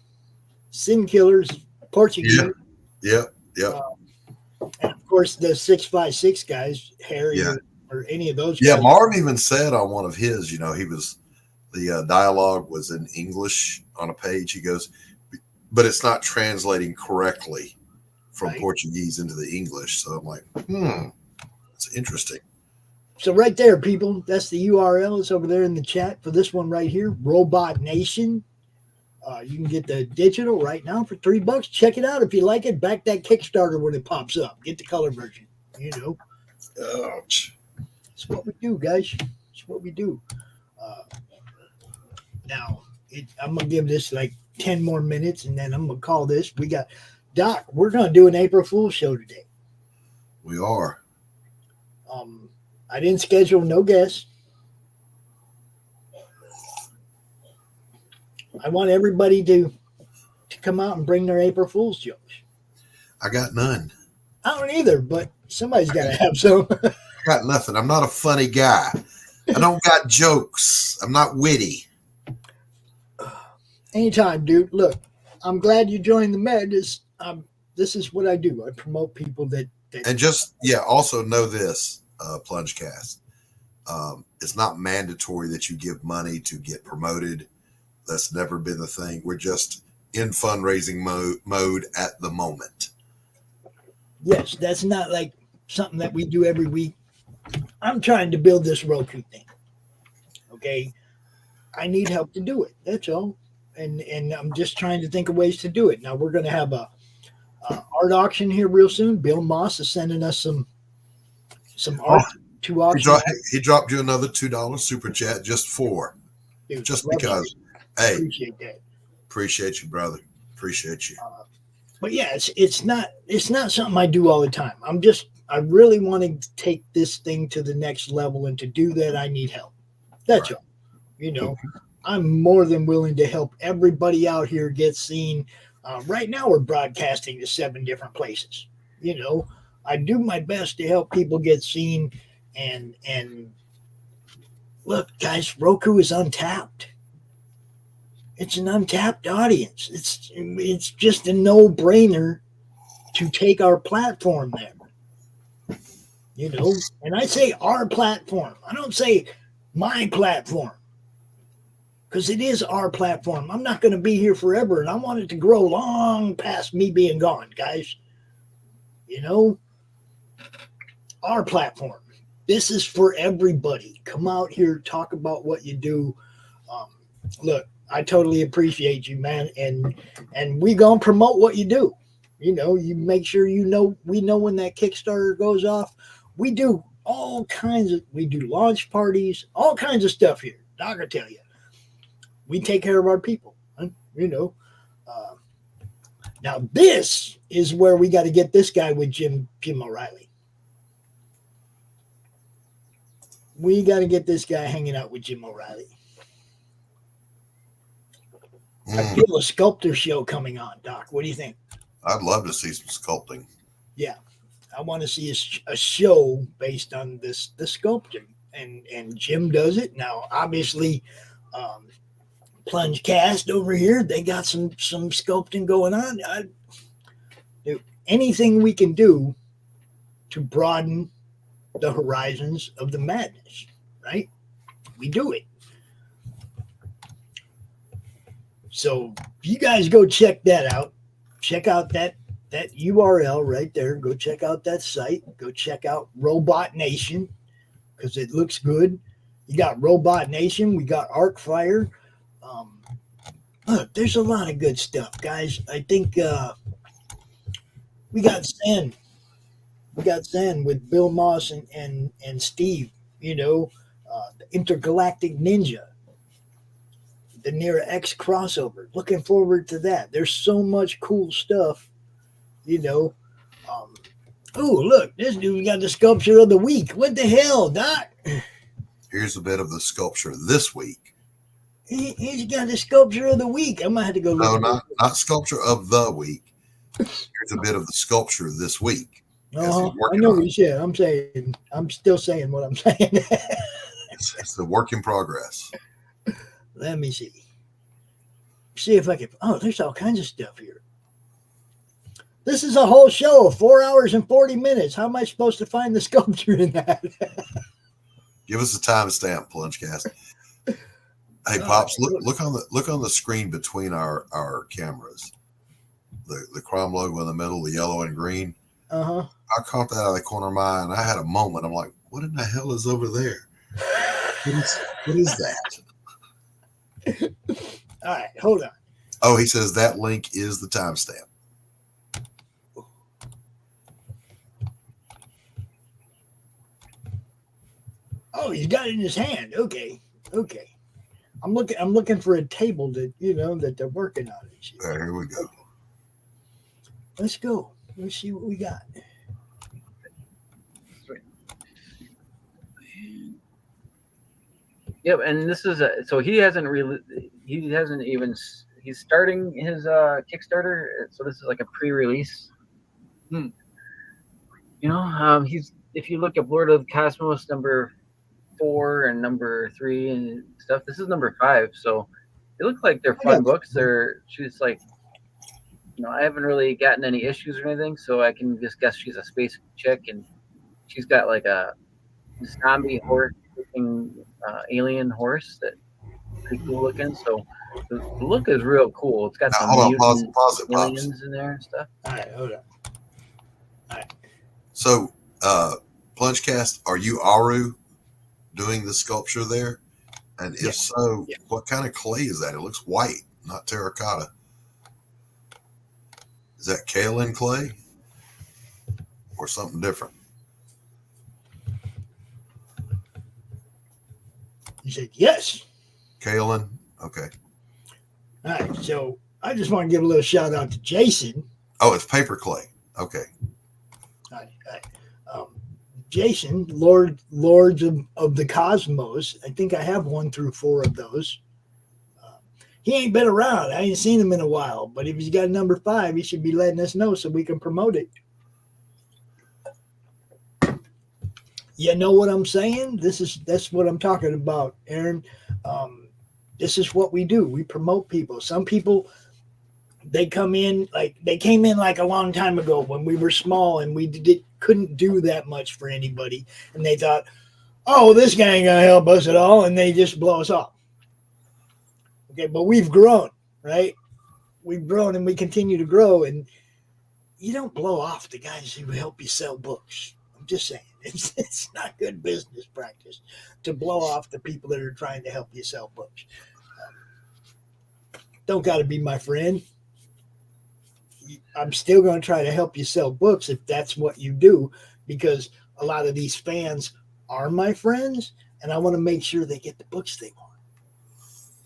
Speaker 1: Sin Killers, Portuguese.
Speaker 5: Yeah.
Speaker 1: And of course, the 656 guys, Harry or any of those guys.
Speaker 5: Yeah, Marv even said on one of his, he was, the dialogue was in English on a page. He goes, but it's not translating correctly from Portuguese into the English. So I'm like, it's interesting.
Speaker 1: So right there, people, that's the URL. It's over there in the chat for this one right here, Robot Nation. You can get the digital right now for $3. Check it out if you like it. Back that Kickstarter when it pops up. Get the color version.
Speaker 5: Ouch.
Speaker 1: It's what we do, guys. It's what we do. Now, I'm going to give this like 10 more minutes, and then I'm going to call this. We got Doc. We're going to do an April Fool's show today.
Speaker 5: We are.
Speaker 1: I didn't schedule no guests. I want everybody to come out and bring their April Fool's jokes.
Speaker 5: I got none.
Speaker 1: I don't either, but somebody's got to have some.
Speaker 5: I got nothing. I'm not a funny guy. I don't got jokes. I'm not witty.
Speaker 1: Anytime, dude. Look, I'm glad you joined the Med. This is what I do. I promote people that
Speaker 5: and just, also know this, Plungecast. It's not mandatory that you give money to get promoted. That's never been the thing. We're just in fundraising mode at the moment.
Speaker 1: Yes, that's not like something that we do every week. I'm trying to build this Roku thing. Okay? I need help to do it. That's all. And I'm just trying to think of ways to do it. Now, we're going to have a art auction here real soon. Bill Moss is sending us some art to auction.
Speaker 5: He dropped you another $2 super chat just for.
Speaker 1: Dude,
Speaker 5: just because. Hey,
Speaker 1: appreciate that.
Speaker 5: Appreciate you, brother. Appreciate you.
Speaker 1: But yeah, it's not something I do all the time. I really want to take this thing to the next level, and to do that, I need help. That's all. I'm more than willing to help everybody out here get seen. Right now, we're broadcasting to 7 different places. I do my best to help people get seen, and look, guys, Roku is untapped. It's an untapped audience. It's just a no-brainer to take our platform there. And I say our platform. I don't say my platform, because it is our platform. I'm not going to be here forever, and I want it to grow long past me being gone, guys. Our platform. This is for everybody. Come out here, talk about what you do. Look, I totally appreciate you, man. And we gonna promote what you do. You make sure we know when that Kickstarter goes off. We do we do launch parties, all kinds of stuff here. Doc will tell you. We take care of our people. Now this is where we got to get this guy with Jim O'Reilly. We got to get this guy hanging out with Jim O'Reilly. I feel a sculptor show coming on, Doc. What do you think?
Speaker 5: I'd love to see some sculpting.
Speaker 1: Yeah, I want to see a show based on the sculpting, and Jim does it now. Obviously, Plunge Cast over here, they got some sculpting going on. Anything we can do to broaden the horizons of the madness, right? We do it. So you guys go check that out. Check out that URL right there. Go check out that site. Go check out Robot Nation because it looks good. You got Robot Nation. We got Arcfire. Look, there's a lot of good stuff, guys. I think we got Zen. We got Zen with Bill Moss and Steve. You know, the Intergalactic Ninja. The Near X crossover. Looking forward to that. There's so much cool stuff, you know. Oh, look, this dude got the sculpture of the week. What the hell, Doc?
Speaker 5: Here's a bit of the sculpture this week.
Speaker 1: He's got the sculpture of the week. I might have to go look.
Speaker 5: No, not sculpture of the week. Here's a bit of the sculpture this week.
Speaker 1: I know what you said. I'm still saying what I'm saying.
Speaker 5: It's the work in progress.
Speaker 1: Let me see. See if I can. Oh, there's all kinds of stuff here. This is a whole show of 4 hours and 40 minutes. How am I supposed to find the sculpture in that?
Speaker 5: Give us a timestamp, Plungecast. Hey, Pops, look on the screen between our cameras. The Chrome logo in the middle, the yellow and green.
Speaker 1: Uh-huh.
Speaker 5: I caught that out of the corner of my eye, and I had a moment. I'm like, what in the hell is over there? What is that?
Speaker 1: All right, hold on.
Speaker 5: Oh, he says that link is the timestamp.
Speaker 1: Oh, he's got it in his hand. Okay. I'm looking for a table that that they're working on.
Speaker 5: Here we go.
Speaker 1: Let's go. Let's see what we got.
Speaker 6: Yep, and this is so he hasn't even he's starting his Kickstarter, so this is like a pre-release. You know, he's, if you look at Lord of the Cosmos number 4 and number 3 and stuff, this is number 5, so they look like they're fun books. She's like, you know, I haven't really gotten any issues or anything, so I can just guess she's a space chick, and she's got like a zombie horse looking alien horse that pretty cool looking. So the look is real cool. It's got some mutant aliens in there and stuff.
Speaker 1: All right, hold on. All right.
Speaker 5: So, Plungecast, are you Aru doing the sculpture there? And if so, what kind of clay is that? It looks white, not terracotta. Is that kaolin clay or something different?
Speaker 1: You said yes.
Speaker 5: Kaolin? Okay.
Speaker 1: All right, so I just want to give a little shout out to Jason.
Speaker 5: Oh, it's paper clay. Okay.
Speaker 1: All right. Jason, Lords of the Cosmos. I think I have 1 through 4 of those. He ain't been around. I ain't seen him in a while. But if he's got number 5, he should be letting us know so we can promote it. You know what I'm saying? That's what I'm talking about, Aaron. This is what we do. We promote people. Some people, they came in like a long time ago when we were small and we couldn't do that much for anybody, and they thought, oh, this guy ain't gonna help us at all, and they just blow us off. Okay, but we've grown, right? We've grown and we continue to grow, and you don't blow off the guys who help you sell books. I'm just saying, it's not good business practice to blow off the people that are trying to help you sell books. Don't got to be my friend. I'm still going to try to help you sell books if that's what you do, because a lot of these fans are my friends, and I want to make sure they get the books they want.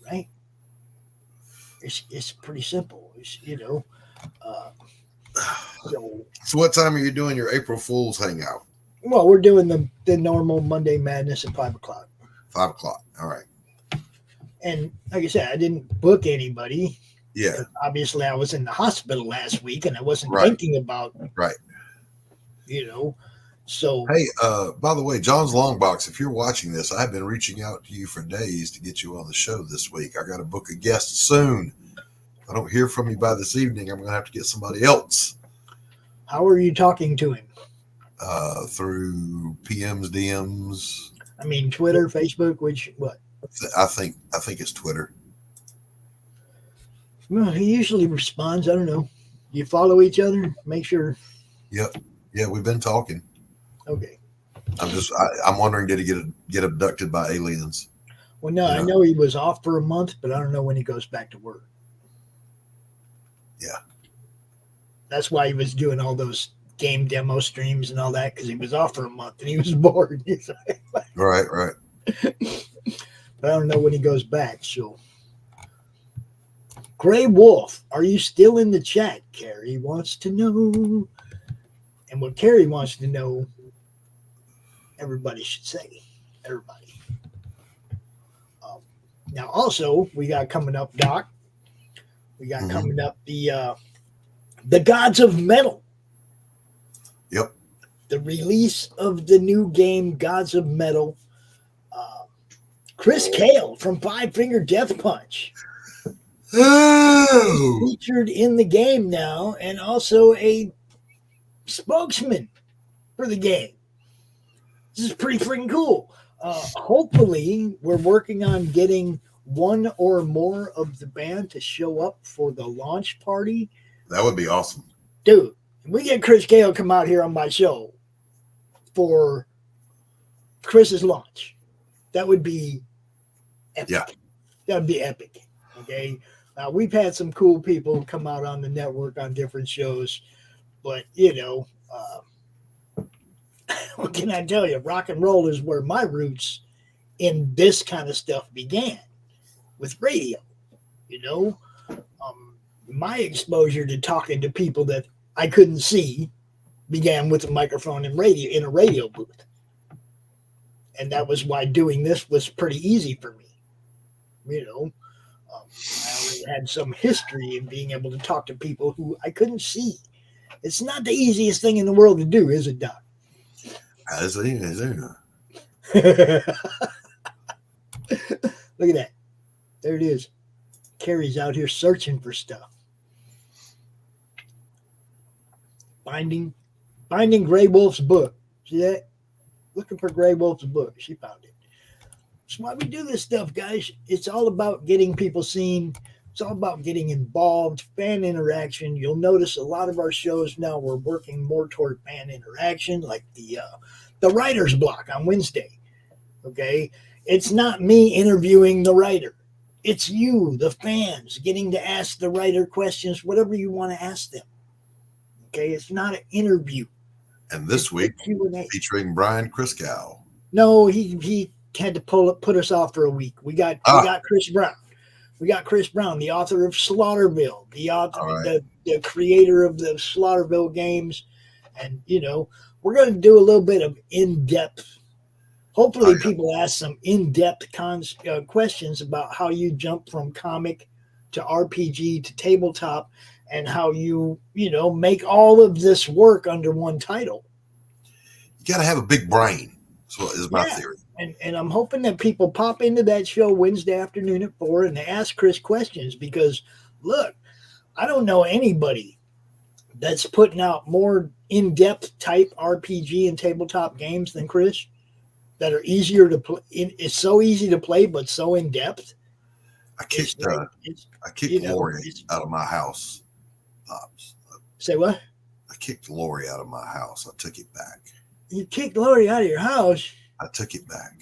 Speaker 1: Right? It's pretty simple.
Speaker 5: So what time are you doing your April Fool's hangout?
Speaker 1: Well, we're doing the normal Monday Madness at 5 o'clock.
Speaker 5: 5 o'clock. All right.
Speaker 1: And like I said, I didn't book anybody.
Speaker 5: Yeah.
Speaker 1: Obviously, I was in the hospital last week, and I wasn't
Speaker 5: Right.
Speaker 1: thinking about,
Speaker 5: Right.
Speaker 1: So
Speaker 5: Hey, by the way, John's Long Box, if you're watching this, I've been reaching out to you for days to get you on the show this week. I got to book a guest soon. If I don't hear from you by this evening, I'm going to have to get somebody else.
Speaker 1: how are you talking to him?
Speaker 5: Through PMs, DMs.
Speaker 1: I mean, Twitter, Facebook, what?
Speaker 5: I think it's Twitter.
Speaker 1: Well, he usually responds. I don't know. You follow each other? Make sure.
Speaker 5: Yep. Yeah, we've been talking.
Speaker 1: Okay.
Speaker 5: I'm wondering, did he get abducted by aliens?
Speaker 1: Well, no, I know he was off for a month, but I don't know when he goes back to work.
Speaker 5: Yeah.
Speaker 1: That's why he was doing all those game demo streams and all that, because he was off for a month and he was bored.
Speaker 5: Right.
Speaker 1: But I don't know when he goes back. So, Gray Wolf, are you still in the chat? Carrie wants to know. And what Carrie wants to know, everybody should say. Everybody. Now, also, we got coming up, Doc. We got coming up the Gods of Metal.
Speaker 5: Yep.
Speaker 1: The release of the new game, Gods of Metal. Christgau from Five Finger Death Punch.
Speaker 5: Oh.
Speaker 1: Featured in the game now, and also a spokesman for the game. This is pretty freaking cool. Hopefully, we're working on getting one or more of the band to show up for the launch party.
Speaker 5: That would be awesome.
Speaker 1: Dude, if we get Christgau come out here on my show for Chris's launch, that would be epic.
Speaker 5: Yeah.
Speaker 1: That would be epic. Okay. Now, we've had some cool people come out on the network on different shows, but, what can I tell you? Rock and roll is where my roots in this kind of stuff began, with radio. My exposure to talking to people that I couldn't see began with a microphone and radio in a radio booth. And that was why doing this was pretty easy for me. I already had some history in being able to talk to people who I couldn't see. It's not the easiest thing in the world to do, is it, Doc?
Speaker 5: Look
Speaker 1: at that. There it is. Carrie's out here searching for stuff. Finding Gray Wolf's book. See that? Looking for Gray Wolf's book. She found it. That's why we do this stuff, guys. It's all about getting people seen. It's all about getting involved, fan interaction. You'll notice a lot of our shows now, we're working more toward fan interaction, like the writer's block on Wednesday. Okay? It's not me interviewing the writer. It's you, the fans, getting to ask the writer questions, whatever you want to ask them. Okay? It's not an interview.
Speaker 5: And this week, featuring Brian Christgau.
Speaker 1: No, he had to put us off for a week. We got Chris Brown. We got Chris Brown, the author of Slaughterville, the creator of the Slaughterville games. And, we're going to do a little bit of in-depth. Hopefully people ask some in-depth questions about how you jump from comic to RPG to tabletop and how you, make all of this work under one title.
Speaker 5: You got to have a big brain, is my theory.
Speaker 1: And I'm hoping that people pop into that show Wednesday afternoon at 4 and they ask Chris questions because, look, I don't know anybody that's putting out more in-depth type RPG and tabletop games than Chris that are easier to play. It's so easy to play, but so in-depth.
Speaker 5: I kicked Laurie out of my house. Pops.
Speaker 1: Say what?
Speaker 5: I kicked Laurie out of my house. I took it back.
Speaker 1: You kicked Laurie out of your house?
Speaker 5: I took it back.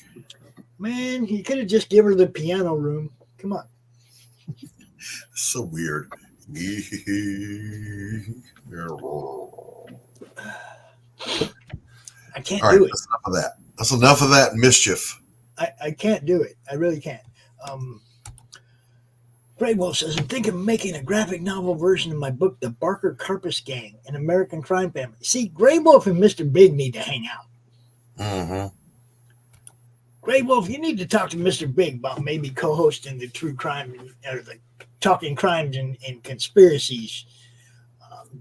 Speaker 1: Man, you could have just given her the piano room. Come on.
Speaker 5: It's so weird.
Speaker 1: I can't do it.
Speaker 5: That's enough of that. That's enough of that mischief.
Speaker 1: I can't do it. I really can't. Gray Wolf says, I'm thinking of making a graphic novel version of my book, The Barker Carpus Gang, an American Crime Family. See, Gray Wolf and Mr. Big need to hang out.
Speaker 5: Mm-hmm.
Speaker 1: Gray Wolf, you need to talk to Mr. Big about maybe co-hosting the true crime or the talking crimes and conspiracies.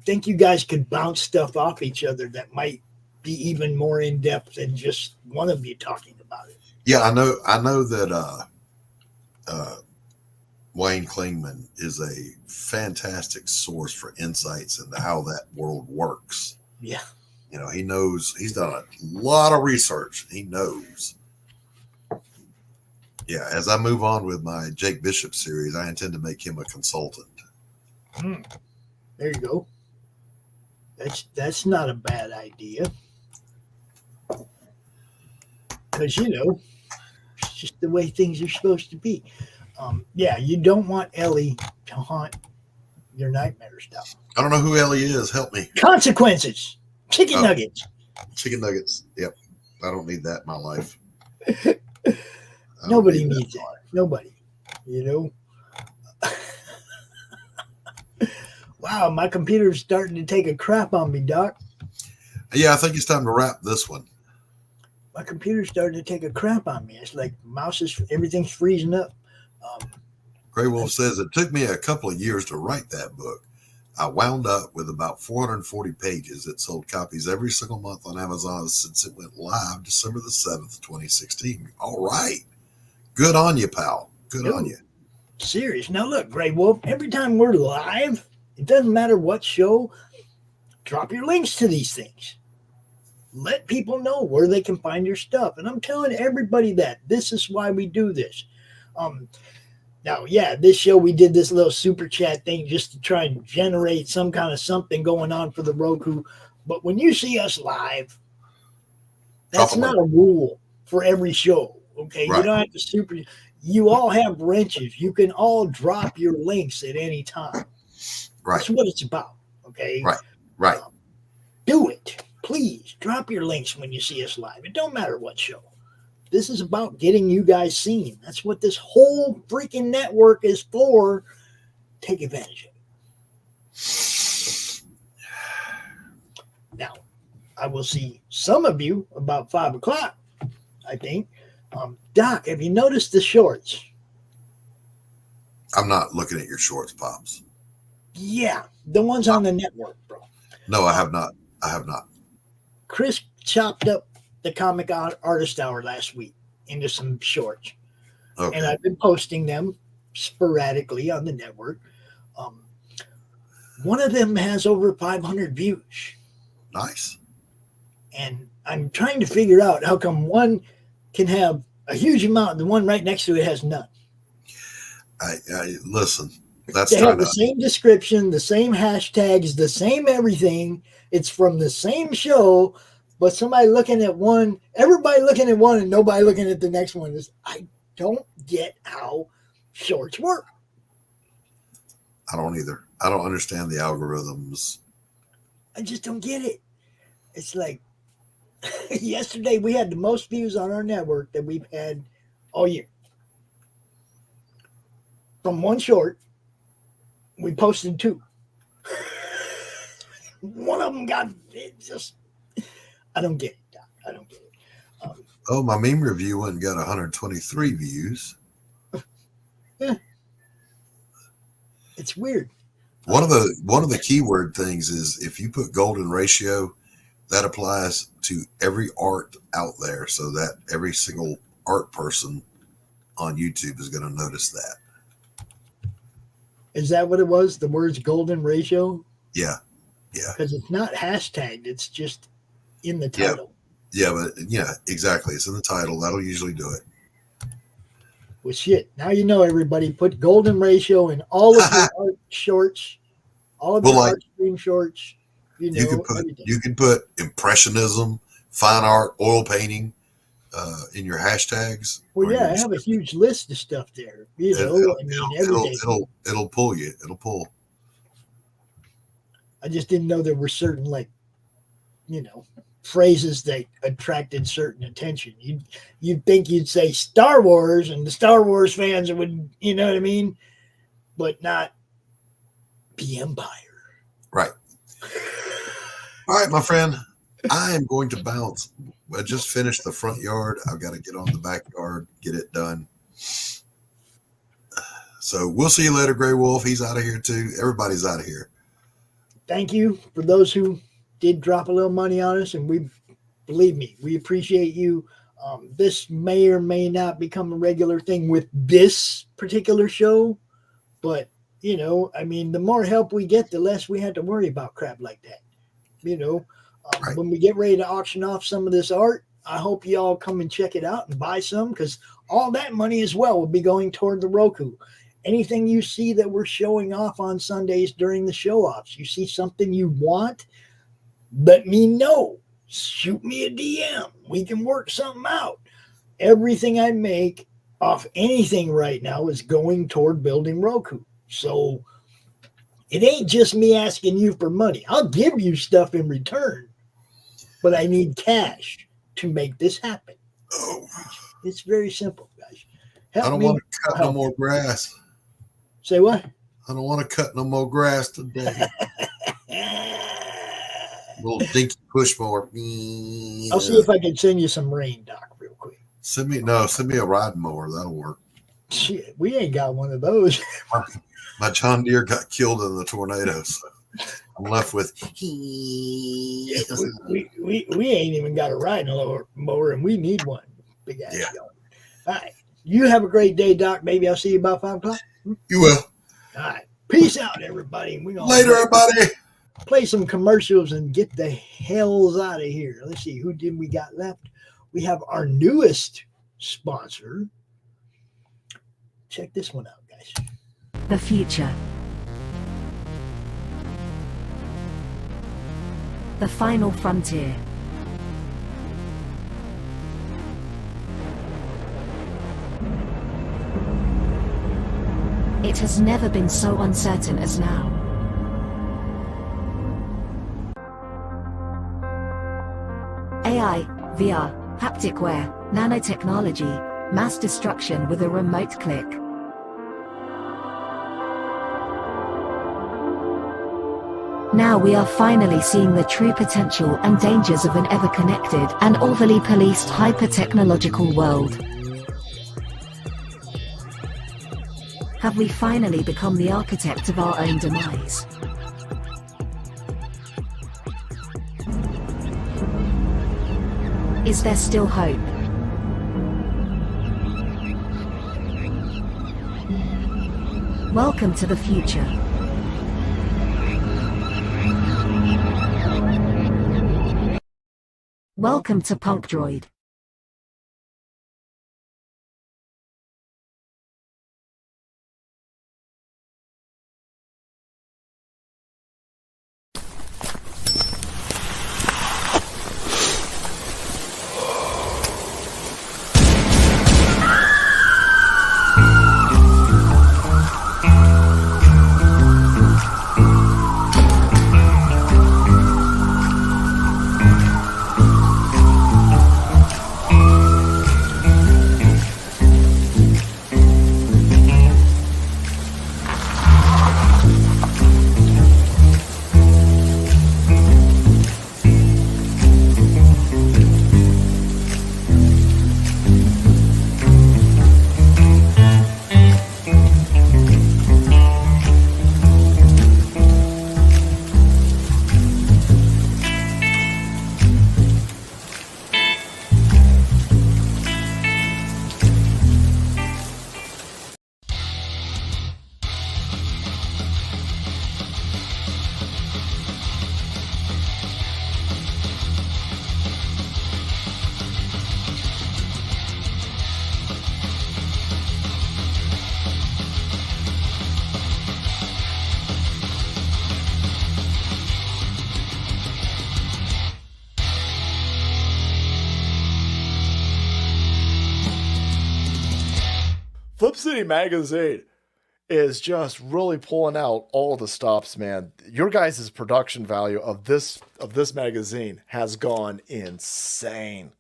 Speaker 1: Think you guys could bounce stuff off each other that might be even more in depth than just one of you talking about it.
Speaker 5: Yeah, I know that Wayne Clingman is a fantastic source for insights into how that world works.
Speaker 1: Yeah.
Speaker 5: You know, he knows, he's done a lot of research. He knows. Yeah, as I move on with my Jake Bishop series, I intend to make him a consultant.
Speaker 1: There you go. That's not a bad idea. Because, you know, it's just the way things are supposed to be. Yeah, you don't want Ellie to haunt your nightmare stuff.
Speaker 5: I don't know who Ellie is. Help me.
Speaker 1: Consequences. Chicken nuggets.
Speaker 5: Chicken nuggets. Yep. I don't need that in my life.
Speaker 1: Nobody needs that. Nobody. You know? Wow, my computer's starting to take a crap on me, Doc.
Speaker 5: Yeah, I think it's time to wrap this one.
Speaker 1: My computer's starting to take a crap on me. It's like everything's freezing up.
Speaker 5: Grey Wolf says, it took me a couple of years to write that book. I wound up with about 440 pages. It sold copies every single month on Amazon since it went live December the 7th, 2016. All right. Good on you, pal. Good on you.
Speaker 1: Serious. Now look, Grey Wolf, every time we're live, it doesn't matter what show, drop your links to these things. Let people know where they can find your stuff. And I'm telling everybody that this is why we do this. Now, yeah, this show, we did this little super chat thing just to try and generate some kind of something going on for the Roku. But when you see us live, that's not a rule for every show. Okay. Right. You don't have to you all have wrenches. You can all drop your links at any time.
Speaker 5: Right.
Speaker 1: That's what it's about. Okay.
Speaker 5: Right.
Speaker 1: Do it. Please drop your links when you see us live. It don't matter what show. This is about getting you guys seen. That's what this whole freaking network is for. Take advantage of it. Now, I will see some of you about 5 o'clock, I think. Doc, have you noticed the shorts?
Speaker 5: I'm not looking at your shorts, Pops.
Speaker 1: Yeah, the ones on the network, bro.
Speaker 5: No, I have not.
Speaker 1: Chris chopped up the Comic Artist Hour last week into some shorts. Okay. And I've been posting them sporadically on the network. One of them has over 500 views.
Speaker 5: Nice. And
Speaker 1: I'm trying to figure out how come one can have a huge amount and the one right next to it has none.
Speaker 5: I listen. They
Speaker 1: have the same description, the same hashtags, the same everything. It's from the same show, but somebody looking at one, everybody looking at one and nobody looking at the next one. I don't get how shorts work.
Speaker 5: I don't either. I don't understand the algorithms.
Speaker 1: I just don't get it. It's like yesterday we had the most views on our network that we've had all year. From one short, we posted 2. One of them got it just. I don't get it, Doc. I don't get it.
Speaker 5: My meme review one got 123 views.
Speaker 1: Yeah. It's weird.
Speaker 5: One of the keyword things is if you put golden ratio, that applies to every art out there, so that every single art person on YouTube is going to notice that.
Speaker 1: Is that what it was? The words golden ratio?
Speaker 5: Yeah.
Speaker 1: Because it's not hashtagged. It's just in the title.
Speaker 5: Yeah, but exactly. It's in the title. That'll usually do it.
Speaker 1: Well, shit. Now you know, everybody. Put golden ratio in all of your art shorts, all of your art stream shorts. You can put impressionism, fine art, oil painting in your hashtags. Well, yeah, I have a huge list of stuff there.
Speaker 5: It'll pull you. It'll pull.
Speaker 1: I just didn't know there were certain, phrases that attracted certain attention. You'd think you'd say Star Wars and the Star Wars fans would, you know what I mean? But not the Empire.
Speaker 5: Right. All right, my friend. I am going to bounce. I just finished the front yard. I've got to get on the backyard, get it done. So we'll see you later, Grey Wolf. He's out of here too. Everybody's out of here.
Speaker 1: Thank you for those who did drop a little money on us, and believe me, we appreciate you. This may or may not become a regular thing with this particular show, but the more help we get, the less we have to worry about crap like that.
Speaker 5: Right.
Speaker 1: When we get ready to auction off some of this art, I hope you all come and check it out and buy some, because all that money as well will be going toward the Roku. Anything you see that we're showing off on Sundays during the show-offs, you see something you want, let me know. Shoot me a DM. We can work something out. Everything I make off anything right now is going toward building Roku. So it ain't just me asking you for money. I'll give you stuff in return, but I need cash to make this happen.
Speaker 5: Oh,
Speaker 1: it's very simple, guys.
Speaker 5: I don't want to cut no more grass.
Speaker 1: Say what?
Speaker 5: I don't want to cut no more grass today. Little dinky push mower.
Speaker 1: I'll see if I can send you some rain, Doc, real quick.
Speaker 5: Send me a ride mower. That'll work.
Speaker 1: Shit, we ain't got one of those.
Speaker 5: My John Deere got killed in the tornado, so I'm left with.
Speaker 1: We ain't even got a riding mower, and we need one. Big ass.
Speaker 5: Yeah.
Speaker 1: All right. You have a great day, Doc. Maybe I'll see you about 5 o'clock.
Speaker 5: You will.
Speaker 1: All right. Peace out, everybody. We gonna
Speaker 5: Later, everybody.
Speaker 1: Play some commercials and get the hells out of here. Let's see, who did we got left? We have our newest sponsor. Check this one out, guys.
Speaker 7: The future. The final frontier. It has never been so uncertain as now. AI, VR, haptic wear, nanotechnology, mass destruction with a remote click. Now we are finally seeing the true potential and dangers of an ever-connected and overly policed hyper-technological world. Have we finally become the architect of our own demise? Is there still hope? Welcome to the future. Welcome to Punk Droid.
Speaker 4: Flip City Magazine is just really pulling out all the stops, man. Your guys' production value of this magazine has gone insane.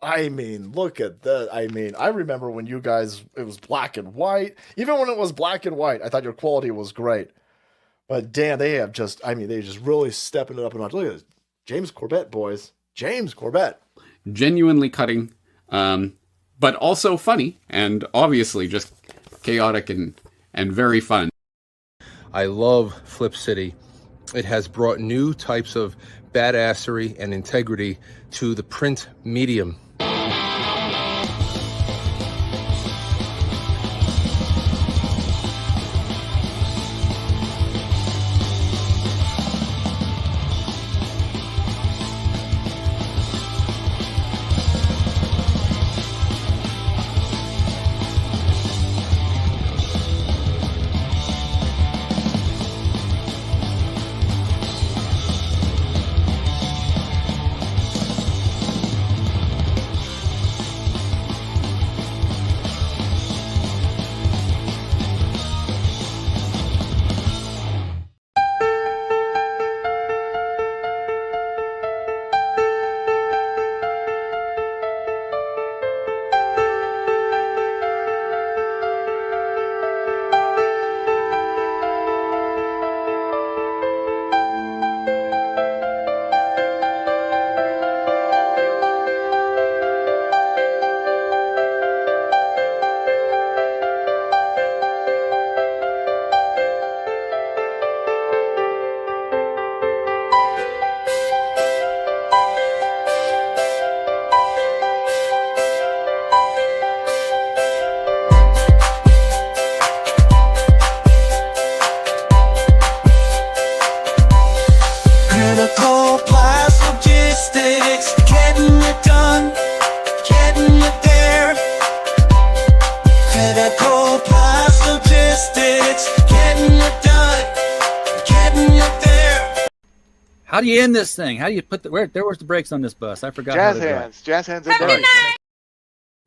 Speaker 4: I mean, look at that. I mean, I remember when you guys, it was black and white. Even when it was black and white, I thought your quality was great. But damn, they have just, I mean, they just really stepping it up a notch. Look at this. James Corbett, boys. James Corbett.
Speaker 8: Genuinely cutting, but also funny, and obviously just chaotic and and very fun.
Speaker 9: I love Flip City. It has brought new types of badassery and integrity to the print medium.
Speaker 10: How do you end this thing? How do you put the where's the brakes on this bus? I forgot.
Speaker 11: Jazz hands. Jazz hands.